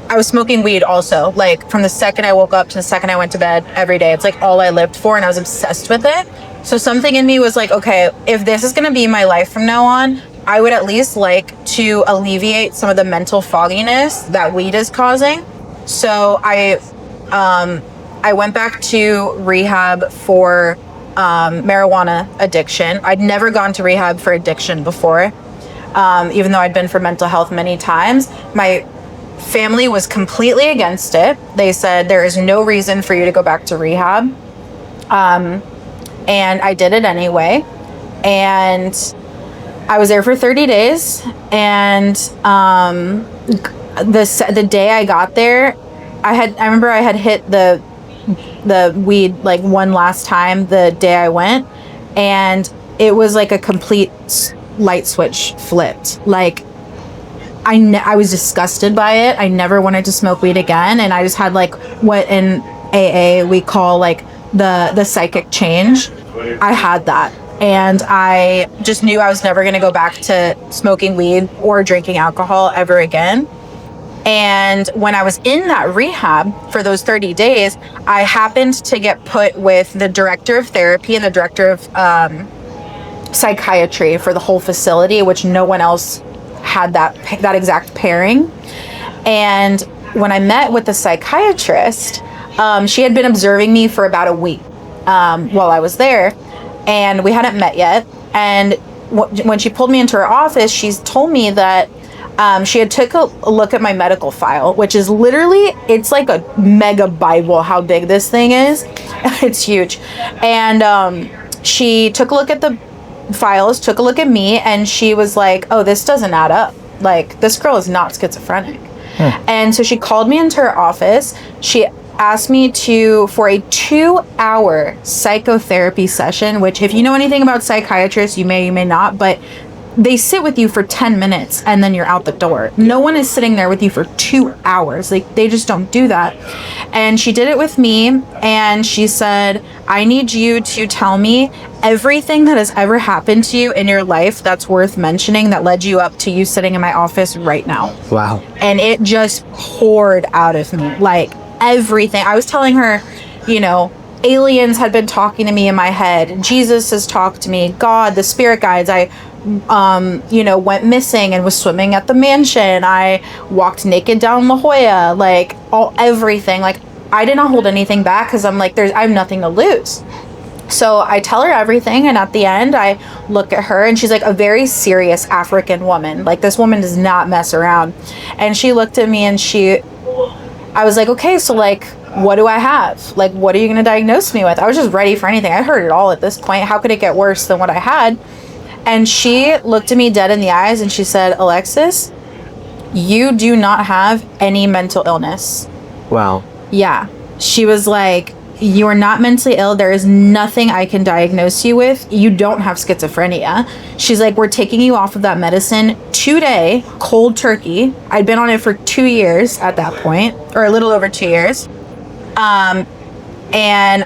I was smoking weed also, like from the second I woke up to the second I went to bed every day. It's like all I lived for, and I was obsessed with it. So something in me was like, okay, if this is going to be my life from now on, I would at least like to alleviate some of the mental fogginess that weed is causing. So I went back to rehab for marijuana addiction. I'd never gone to rehab for addiction before, even though I'd been for mental health many times. My family was completely against it. They said there is no reason for you to go back to rehab. And I did it anyway. And I was there for 30 days. And the day I got there, I remember I had hit the weed like one last time the day I went, and it was like a complete light switch flipped. Like I was disgusted by it. I never wanted to smoke weed again, and I just had like what in AA we call like the psychic change. I had that, and I just knew I was never going to go back to smoking weed or drinking alcohol ever again. And when I was in that rehab for those 30 days, I happened to get put with the director of therapy and the director of psychiatry for the whole facility, which no one else had that exact pairing. And when I met with the psychiatrist, she had been observing me for about a week while I was there, and we hadn't met yet. And when she pulled me into her office, she told me that she had took a look at my medical file, which is literally, it's like a mega Bible how big this thing is. It's huge. And she took a look at the files, took a look at me, and she was like, oh, this doesn't add up. Like, this girl is not schizophrenic. And so she called me into her office. She asked me for a 2-hour psychotherapy session, which, if you know anything about psychiatrists, you may not, but they sit with you for 10 minutes and then you're out the door. No one is sitting there with you for 2 hours. Like, they just don't do that. And she did it with me, and she said, I need you to tell me everything that has ever happened to you in your life that's worth mentioning that led you up to you sitting in my office right now. Wow. And it just poured out of me, like everything. I was telling her, aliens had been talking to me in my head. Jesus has talked to me. God, the spirit guides. I went missing and was swimming at the mansion. I walked naked down La Jolla, like everything. Like, I did not hold anything back because I'm like, I have nothing to lose. So I tell her everything, and at the end I look at her, and she's like a very serious African woman. Like, this woman does not mess around. And she looked at me, and I was like, okay, so like, what do I have? Like, what are you going to diagnose me with? I was just ready for anything. I heard it all at this point. How could it get worse than what I had? And she looked at me dead in the eyes, and she said, Alexis, you do not have any mental illness. Wow. Yeah. She was like, you are not mentally ill. There is nothing I can diagnose you with. You don't have schizophrenia. She's like, we're taking you off of that medicine today, cold turkey. I'd been on it for 2 years at that point, or a little over 2 years. And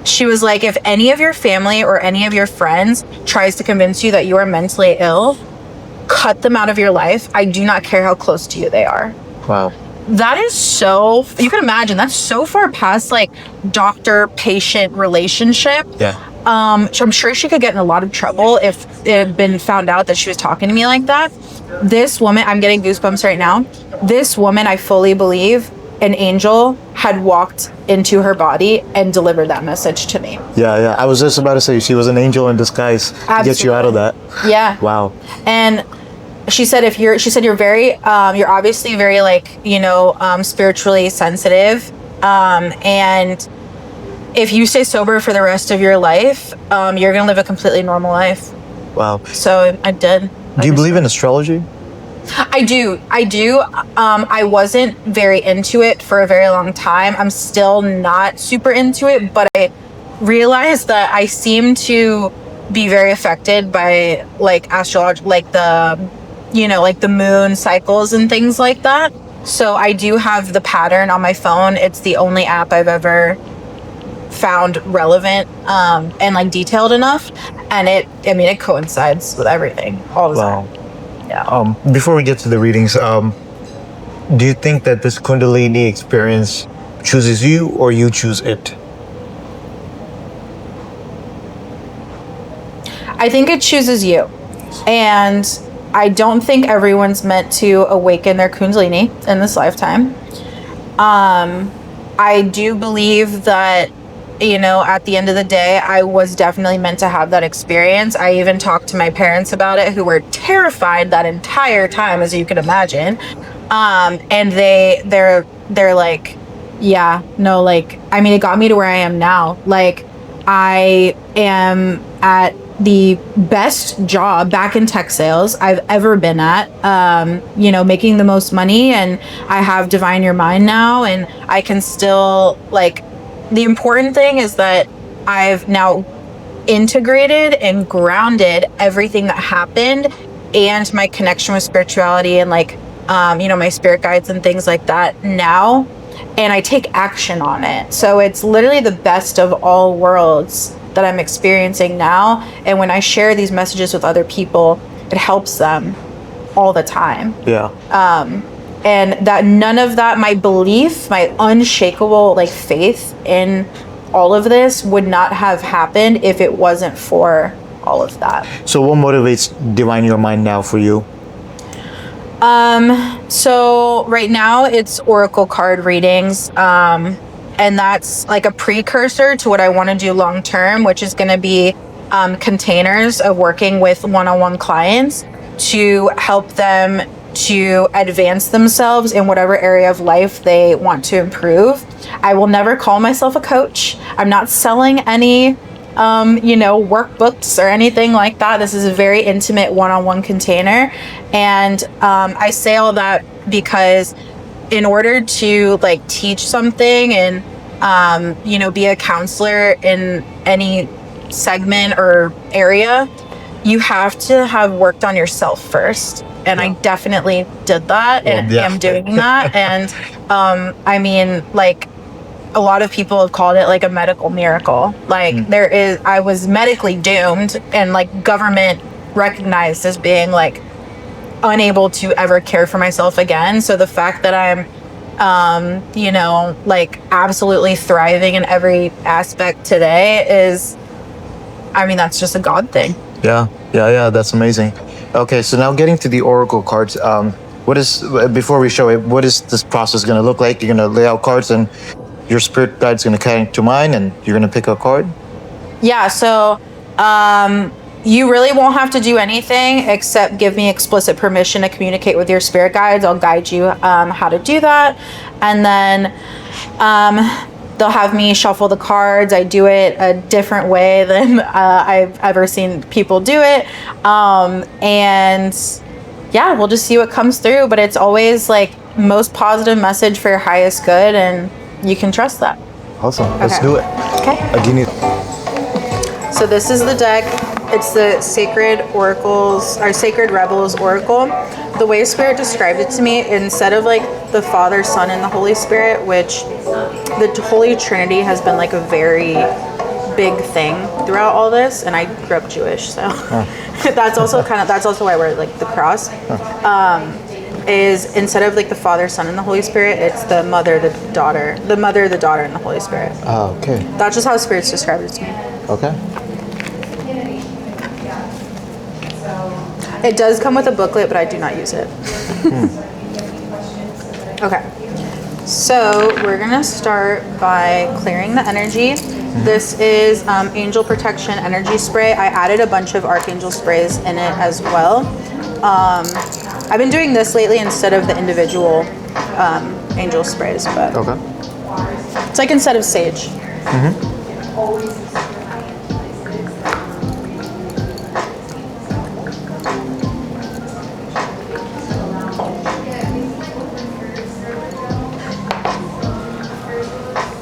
she was like, if any of your family or any of your friends tries to convince you that you are mentally ill, cut them out of your life. I do not care how close to you they are. Wow. That is so, you can imagine, that's so far past like doctor-patient relationship. Yeah. So I'm sure she could get in a lot of trouble if it had been found out that she was talking to me like that. This woman, I'm getting goosebumps right now. This woman, I fully believe, an angel had walked into her body and delivered that message to me. Yeah. I was just about to say, she was an angel in disguise to get you out of that. Yeah. Wow. And she said, you're very, you're obviously very like, spiritually sensitive. And if you stay sober for the rest of your life, you're going to live a completely normal life. Wow. So I did. Do you believe in astrology? I do. I wasn't very into it for a very long time. I'm still not super into it, but I realized that I seem to be very affected by like astrology, like the moon cycles and things like that. So I do have the pattern on my phone. It's the only app I've ever found relevant and like detailed enough, and it coincides with everything all the time. Yeah. Before we get to the readings, do you think that this Kundalini experience chooses you or you choose it? I think it chooses you. And I don't think everyone's meant to awaken their Kundalini in this lifetime. I do believe that, at the end of the day, I was definitely meant to have that experience. I even talked to my parents about it, who were terrified that entire time, as you can imagine. And they're like, yeah, no, like, I mean, it got me to where I am now. Like, I am at the best job back in tech sales I've ever been at, making the most money, and I have DivineYourMind now, and I can still, like, the important thing is that I've now integrated and grounded everything that happened and my connection with spirituality and like, my spirit guides and things like that now, and I take action on it. So it's literally the best of all worlds that I'm experiencing now. And when I share these messages with other people, it helps them all the time. Yeah. And that none of that, my belief, my unshakable like faith in all of this would not have happened if it wasn't for all of that. So what motivates DivineYourMind now for you? So right now it's oracle card readings. And that's like a precursor to what I want to do long term, which is going to be containers of working with one-on-one clients to help them to advance themselves in whatever area of life they want to improve. I will never call myself a coach. I'm not selling any workbooks or anything like that. This is a very intimate one-on-one container. And I say all that because in order to like teach something and be a counselor in any segment or area, you have to have worked on yourself first. And I definitely did that and am doing that. And I mean, like, a lot of people have called it like a medical miracle. Like I was medically doomed and like government recognized as being like unable to ever care for myself again. So the fact that I'm like absolutely thriving in every aspect today is, I mean, that's just a God thing. Yeah, that's amazing. Okay, so now getting to the oracle cards, before we show it, what is this process going to look like? You're going to lay out cards and your spirit guide's going to connect to mine and you're going to pick a card? Yeah, so you really won't have to do anything except give me explicit permission to communicate with your spirit guides. I'll guide you how to do that. And then they'll have me shuffle the cards. I do it a different way than I've ever seen people do it. And yeah, we'll just see what comes through. But it's always like most positive message for your highest good, and you can trust that. Awesome. Let's do it. Okay. So this is the deck. It's the Sacred Rebels Oracle. The way Spirit described it to me, instead of like the Father, Son, and the Holy Spirit, which the Holy Trinity has been like a very big thing throughout all this, and I grew up Jewish, so that's also why I wear like the cross. Is instead of like the Father, Son, and the Holy Spirit, it's the Mother, the Daughter, and the Holy Spirit. Oh, okay. That's just how Spirit's described it to me. Okay. It does come with a booklet, but I do not use it. Okay. So we're gonna start by clearing the energy. This is Angel Protection Energy Spray. I added a bunch of Archangel sprays in it as well. I've been doing this lately instead of the individual angel sprays, but okay. It's like instead of sage.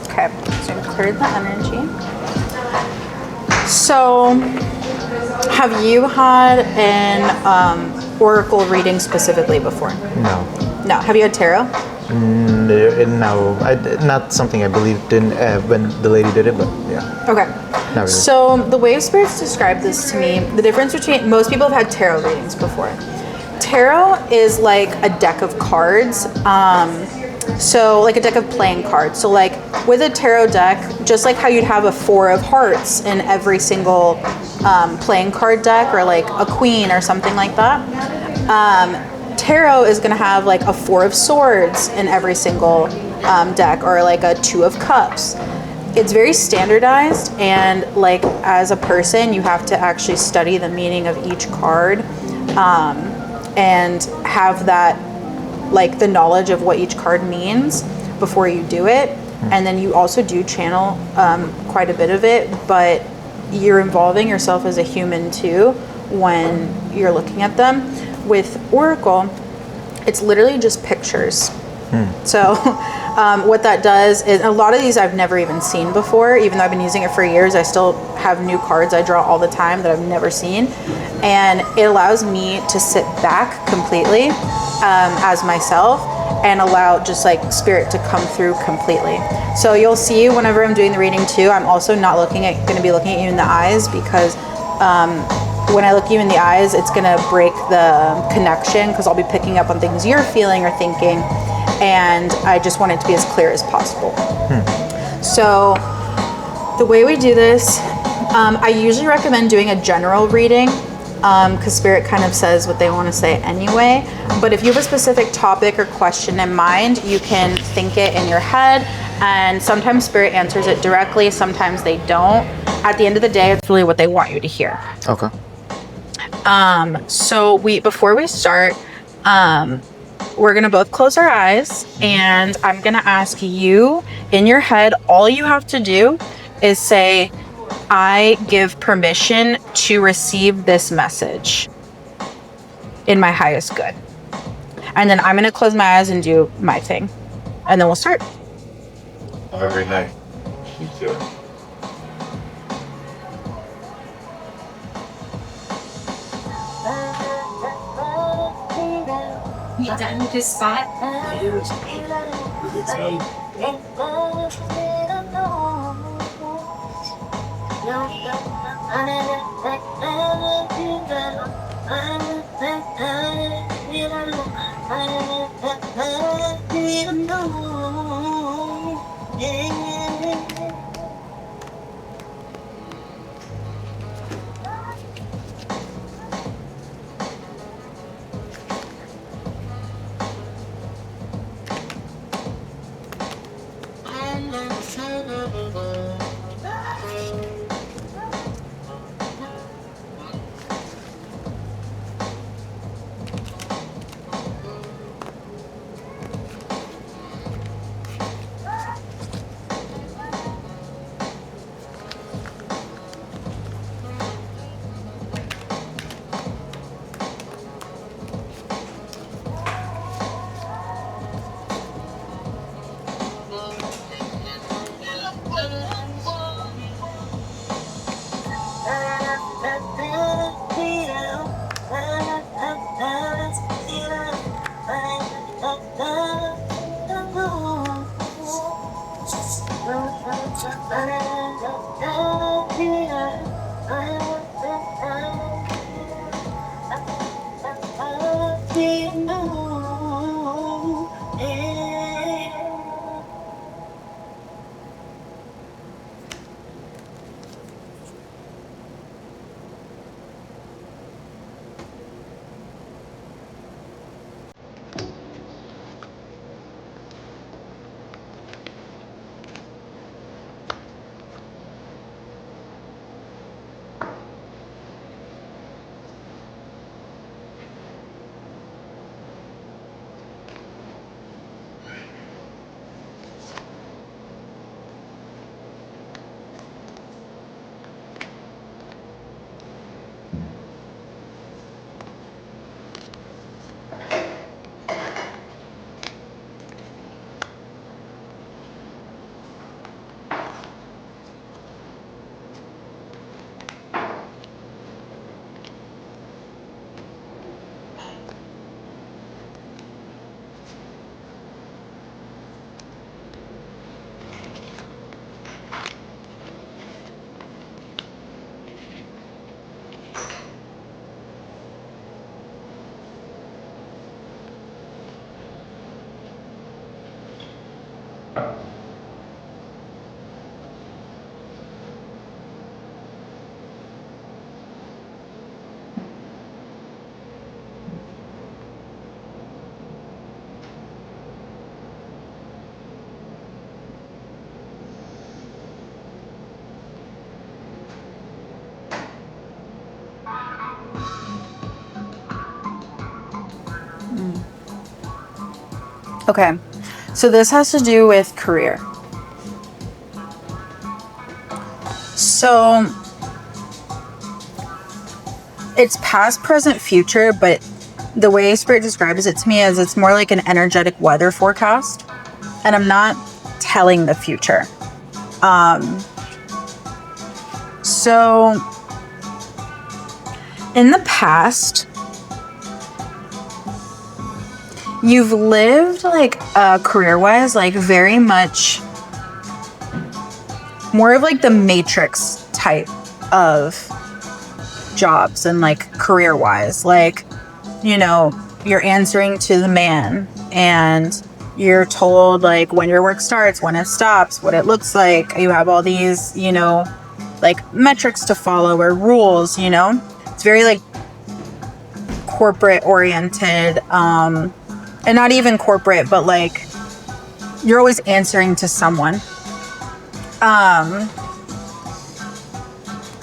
Okay, so I cleared the energy. So, have you had an oracle reading specifically before? No. No. Have you had tarot? No. Not something I believed in when the lady did it, but yeah. Okay. Not really. So the way Spirits described this to me, the difference between most people have had tarot readings before. Tarot is like a deck of cards. So like a deck of playing cards. So like with a tarot deck, just like how you'd have a 4 of hearts in every single playing card deck, or like a queen or something like that. Tarot is going to have like a 4 of swords in every single deck, or like a 2 of cups. It's very standardized, and like as a person, you have to actually study the meaning of each card and have that, like the knowledge of what each card means before you do it. And then you also do channel quite a bit of it, but you're involving yourself as a human too when you're looking at them. With Oracle, it's literally just pictures. So what that does is, a lot of these I've never even seen before. Even though I've been using it for years, I still have new cards I draw all the time that I've never seen. And it allows me to sit back completely as myself and allow just like Spirit to come through completely. So you'll see whenever I'm doing the reading too, I'm also not going to be looking at you in the eyes, because when I look you in the eyes, it's going to break the connection, because I'll be picking up on things you're feeling or thinking, and I just want it to be as clear as possible. So the way we do this, I usually recommend doing a general reading because Spirit kind of says what they want to say anyway. But if you have a specific topic or question in mind, you can think it in your head, and sometimes Spirit answers it directly, sometimes they don't. At the end of the day, it's really what they want you to hear. Okay. So before we start, we're gonna both close our eyes, and I'm gonna ask you in your head, all you have to do is say, I give permission to receive this message in my highest good. And then I'm gonna close my eyes and do my thing. And then we'll start. Every night. Me too. You done with this spot? Okay, so this has to do with career. So it's past, present, future, but the way Spirit describes it to me is it's more like an energetic weather forecast, and I'm not telling the future. So in the past, you've lived like career-wise, like very much more of like the Matrix type of jobs, and like career-wise, like, you know, you're answering to the man and you're told like when your work starts, when it stops, what it looks like. You have all these, you know, like metrics to follow or rules, you know. It's very like corporate oriented, and not even corporate, but like you're always answering to someone.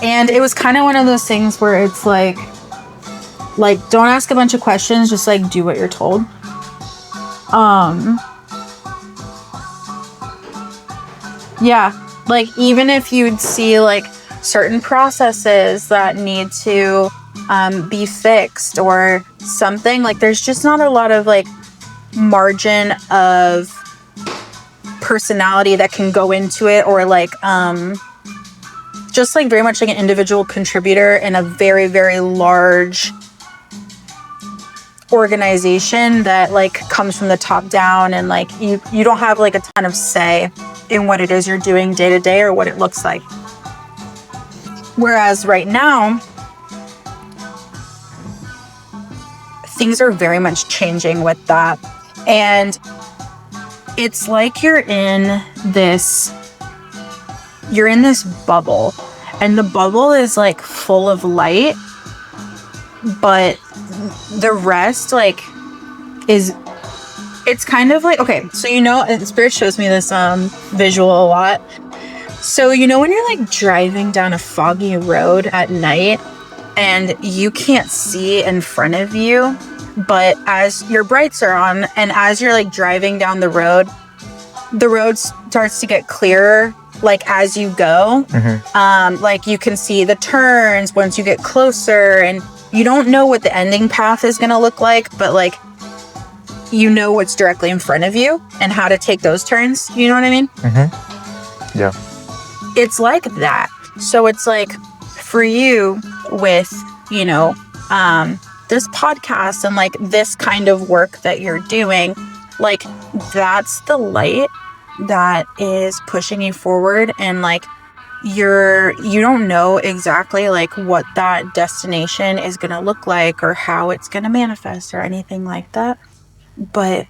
And it was kind of one of those things where it's like don't ask a bunch of questions, just like do what you're told. Yeah, like even if you'd see like certain processes that need to be fixed or something, like there's just not a lot of like margin of personality that can go into it, or like just like very much like an individual contributor in a very, very large organization that like comes from the top down, and like you don't have like a ton of say in what it is you're doing day to day or what it looks like. Whereas right now, things are very much changing with that. And it's like you're in this bubble, and the bubble is like full of light, but the rest like it's kind of like, okay, so and Spirit shows me this visual a lot. So when you're like driving down a foggy road at night and you can't see in front of you, but as your brights are on and as you're like driving down the road starts to get clearer like as you go. Like you can see the turns once you get closer, and you don't know what the ending path is going to look like, but like what's directly in front of you and how to take those turns. You know what I mean? Yeah. It's like that. So it's like for you with, this podcast and like this kind of work that you're doing, like that's the light that is pushing you forward. And like you don't know exactly like what that destination is going to look like or how it's going to manifest or anything like that. But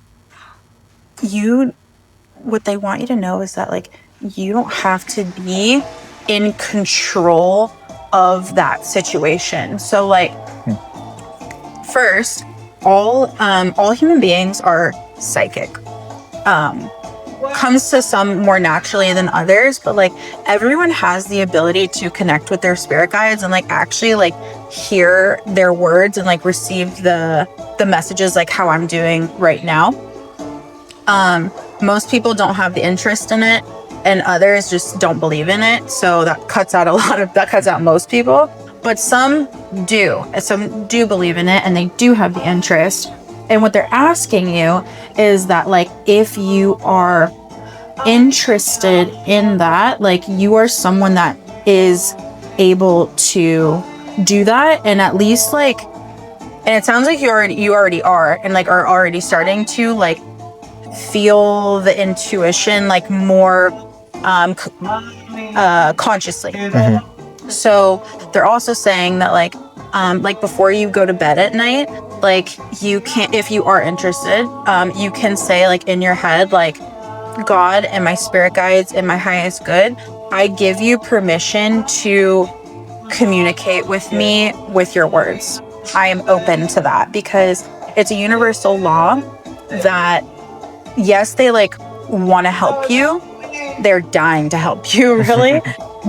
what they want you to know is that like you don't have to be in control of that situation. So like first, all human beings are psychic. Comes to some more naturally than others, but like everyone has the ability to connect with their spirit guides and like actually like hear their words and like receive the messages like how I'm doing right now. Most people don't have the interest in it, and others just don't believe in it. So that cuts out most people, but some do believe in it and they do have the interest. And what they're asking you is that like if you are interested in that, like you are someone that is able to do that, and at least like, and it sounds like you already are, and like are already starting to like feel the intuition like more consciously. So they're also saying that like before you go to bed at night, like you can, if you are interested, you can say like in your head, like, God and my spirit guides and my highest good, I give you permission to communicate with me with your words. I am open to that, because it's a universal law that yes, they like want to help you. They're dying to help you, really,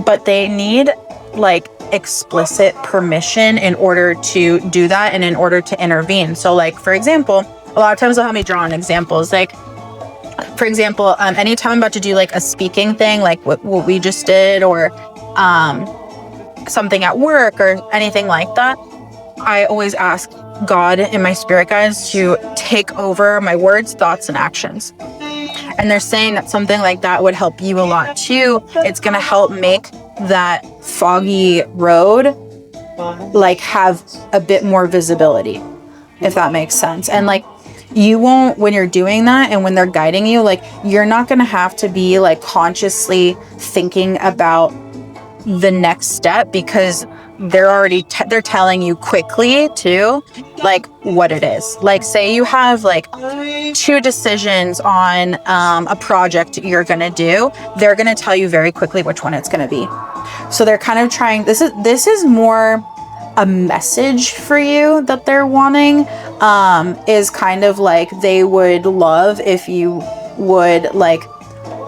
but they need like explicit permission in order to do that and in order to intervene. So like, for example, a lot of times they'll have me draw on examples. Like, for example, anytime I'm about to do like a speaking thing, like what we just did, or something at work or anything like that, I always ask God and my spirit guides to take over my words, thoughts, and actions. And they're saying that something like that would help you a lot too. It's going to help make that foggy road like have a bit more visibility, if that makes sense. And like, you won't, when you're doing that and when they're guiding you, like you're not going to have to be like consciously thinking about the next step, because they're already they're telling you quickly too, like what it is. Like say you have like 2 decisions on a project you're going to do, they're going to tell you very quickly which one it's going to be. So they're kind of trying, this is more a message for you that they're wanting, is kind of like they would love if you would like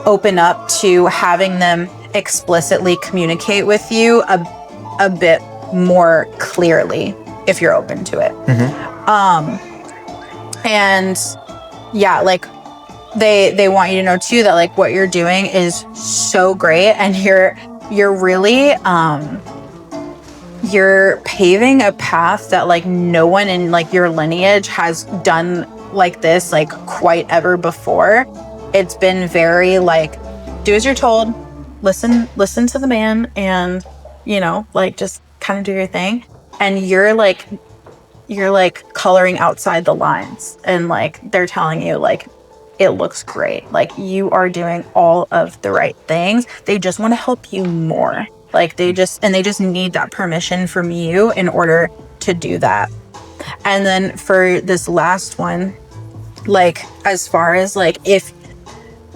open up to having them explicitly communicate with you a bit more clearly if you're open to it. And yeah, like they want you to know too that like what you're doing is so great, and you're really you're paving a path that like no one in like your lineage has done like this like quite ever before. It's been very like, do as you're told, listen to the man, and you know, like just kind of do your thing. And you're like coloring outside the lines, and like they're telling you like it looks great, like you are doing all of the right things. They just want to help you more. Like they just need that permission from you in order to do that. And then for this last one, like as far as like if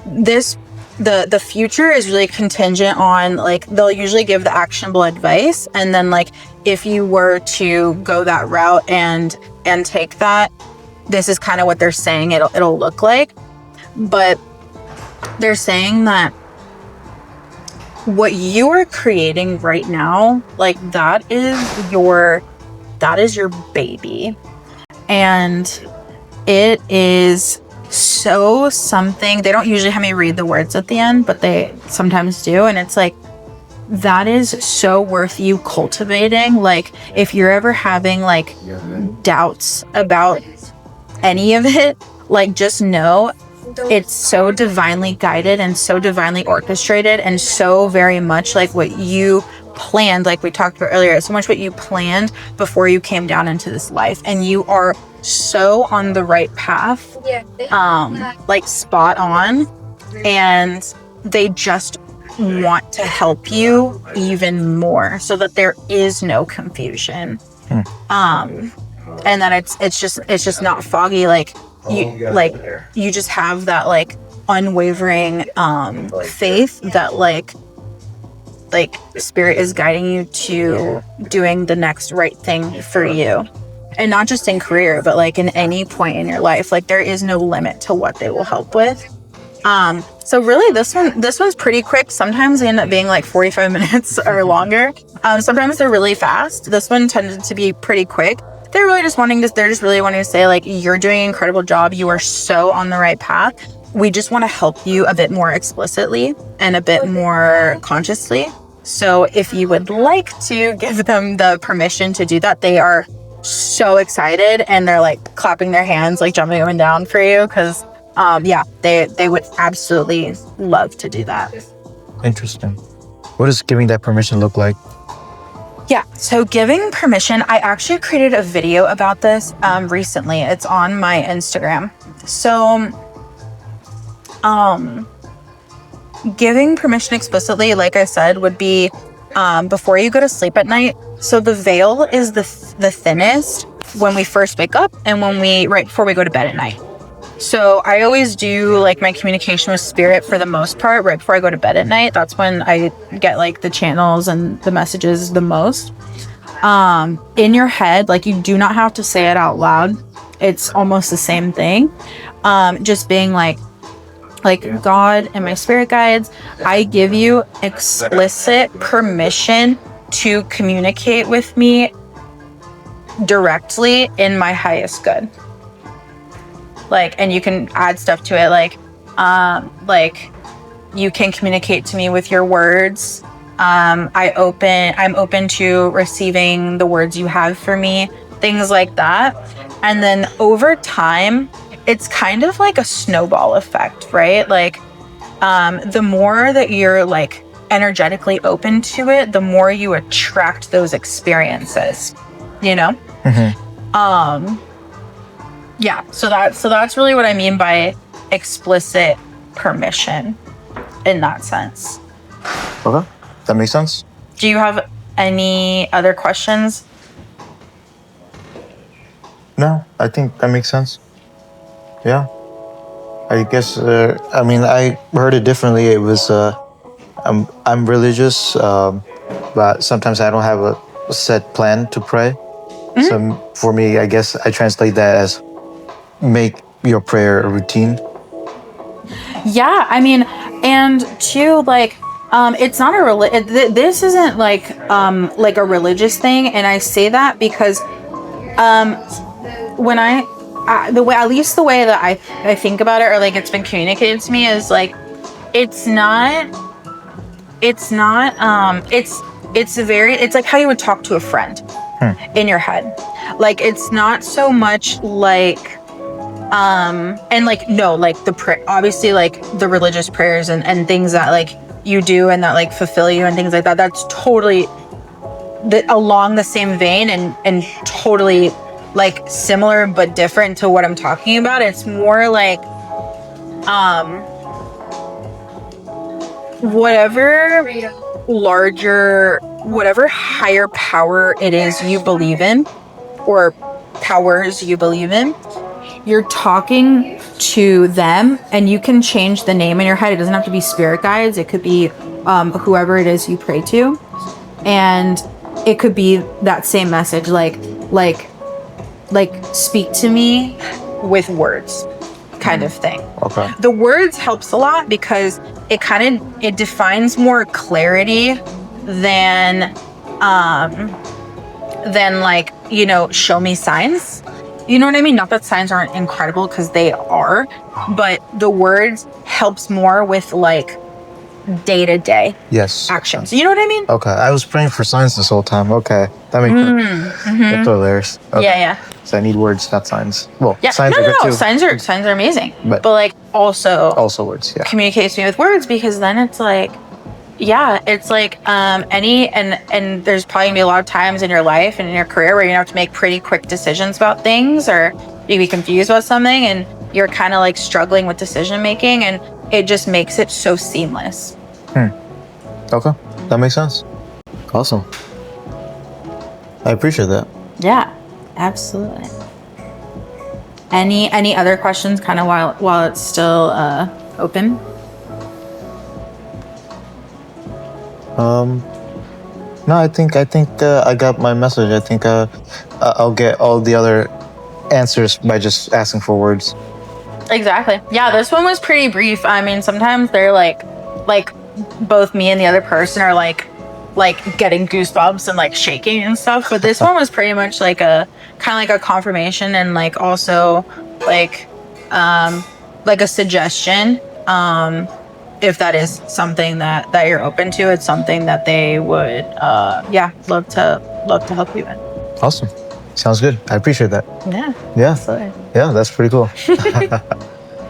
this the future is really contingent on like they'll usually give the actionable advice, and then like if you were to go that route and take that, this is kind of what they're saying it'll look like. But they're saying that what you are creating right now, like that is your baby, and it is so something. They don't usually have me read the words at the end, but they sometimes do, and it's like that is so worth you cultivating. Like if you're ever having like doubts about any of it, like just know it's so divinely guided and so divinely orchestrated, and so very much like what you planned, like we talked about earlier, so much what you planned before you came down into this life, and you are so on the right path, like spot on, and they just want to help you even more so that there is no confusion. And that it's just not foggy, like you just have that like unwavering faith that like spirit is guiding you to doing the next right thing for you, and not just in career but like in any point in your life. Like there is no limit to what they will help with. So really this one's pretty quick. Sometimes they end up being like 45 minutes or longer. Sometimes they're really fast. This one tended to be pretty quick. They're just really wanting to say like, you're doing an incredible job. You are so on the right path. We just want to help you a bit more explicitly and a bit more consciously. So if you would like to give them the permission to do that, they are so excited, and they're like clapping their hands, like jumping up and down for you. Cause they would absolutely love to do that. Interesting. What does giving that permission look like? Yeah, so giving permission, I actually created a video about this recently. It's on my Instagram. So, giving permission explicitly, like I said, would be before you go to sleep at night. So the veil is the thinnest when we first wake up and right before we go to bed at night. So I always do like my communication with spirit for the most part right before I go to bed at night. That's when I get like the channels and the messages the most. In your head, like you do not have to say it out loud. It's almost the same thing. Just being like God and my spirit guides, I give you explicit permission to communicate with me directly in my highest good. Like, and you can add stuff to it, like you can communicate to me with your words. I'm open to receiving the words you have for me, things like that. And then over time, it's kind of like a snowball effect, right? Like, the more that you're like energetically open to it, the more you attract those experiences, you know? Mm-hmm. Yeah, so that's really what I mean by explicit permission in that sense. Okay, that makes sense. Do you have any other questions? No, I think that makes sense. Yeah. I guess, I mean, I heard it differently. It was, I'm religious, but sometimes I don't have set plan to pray. So for me, I guess I translate that as make your prayer a routine. Yeah, I mean, and two, like, it's not this isn't like a religious thing, and I say that because when the way, at least the way that I think about it, or like it's been communicated to me, is like it's like how you would talk to a friend in your head. Like it's not so much like and like no, like obviously like the religious prayers and things that like you do and that like fulfill you and things like that, that's totally along the same vein and totally like similar but different to what I'm talking about. It's more like whatever higher power it is you believe in, or powers you believe in, you're talking to them, and you can change the name in your head. It doesn't have to be spirit guides. It could be whoever it is you pray to, and it could be that same message, like speak to me with words, kind of thing. Okay. The words helps a lot because it defines more clarity than like, you know, show me signs. You know what I mean? Not that signs aren't incredible, because they are, but the words helps more with like day-to-day actions. You know what I mean? Okay. I was praying for signs this whole time. Okay. That makes sense. That's hilarious. Okay. Yeah. So I need words, not signs. Well, Yeah. signs are good too. Signs are amazing. But like also words, yeah. communicates me with words, because then it's like, yeah, it's like and there's probably gonna be a lot of times in your life and in your career where you have to make pretty quick decisions about things, or you can be confused about something and you're kind of like struggling with decision making, and it just makes it so seamless. Okay, that makes sense. Awesome. I appreciate that. Yeah, absolutely. Any other questions kind of while it's still open? No, I think I got my message. I think I'll get all the other answers by just asking for words. Exactly. Yeah, this one was pretty brief. I mean, sometimes they're like both me and the other person are like getting goosebumps and like shaking and stuff. But this one was pretty much like a kind of like a confirmation, and like also like a suggestion. If that is something that you're open to, it's something that they would love to help you in. Awesome. Sounds good. I appreciate that. Yeah. Yeah. Absolutely. Yeah, that's pretty cool.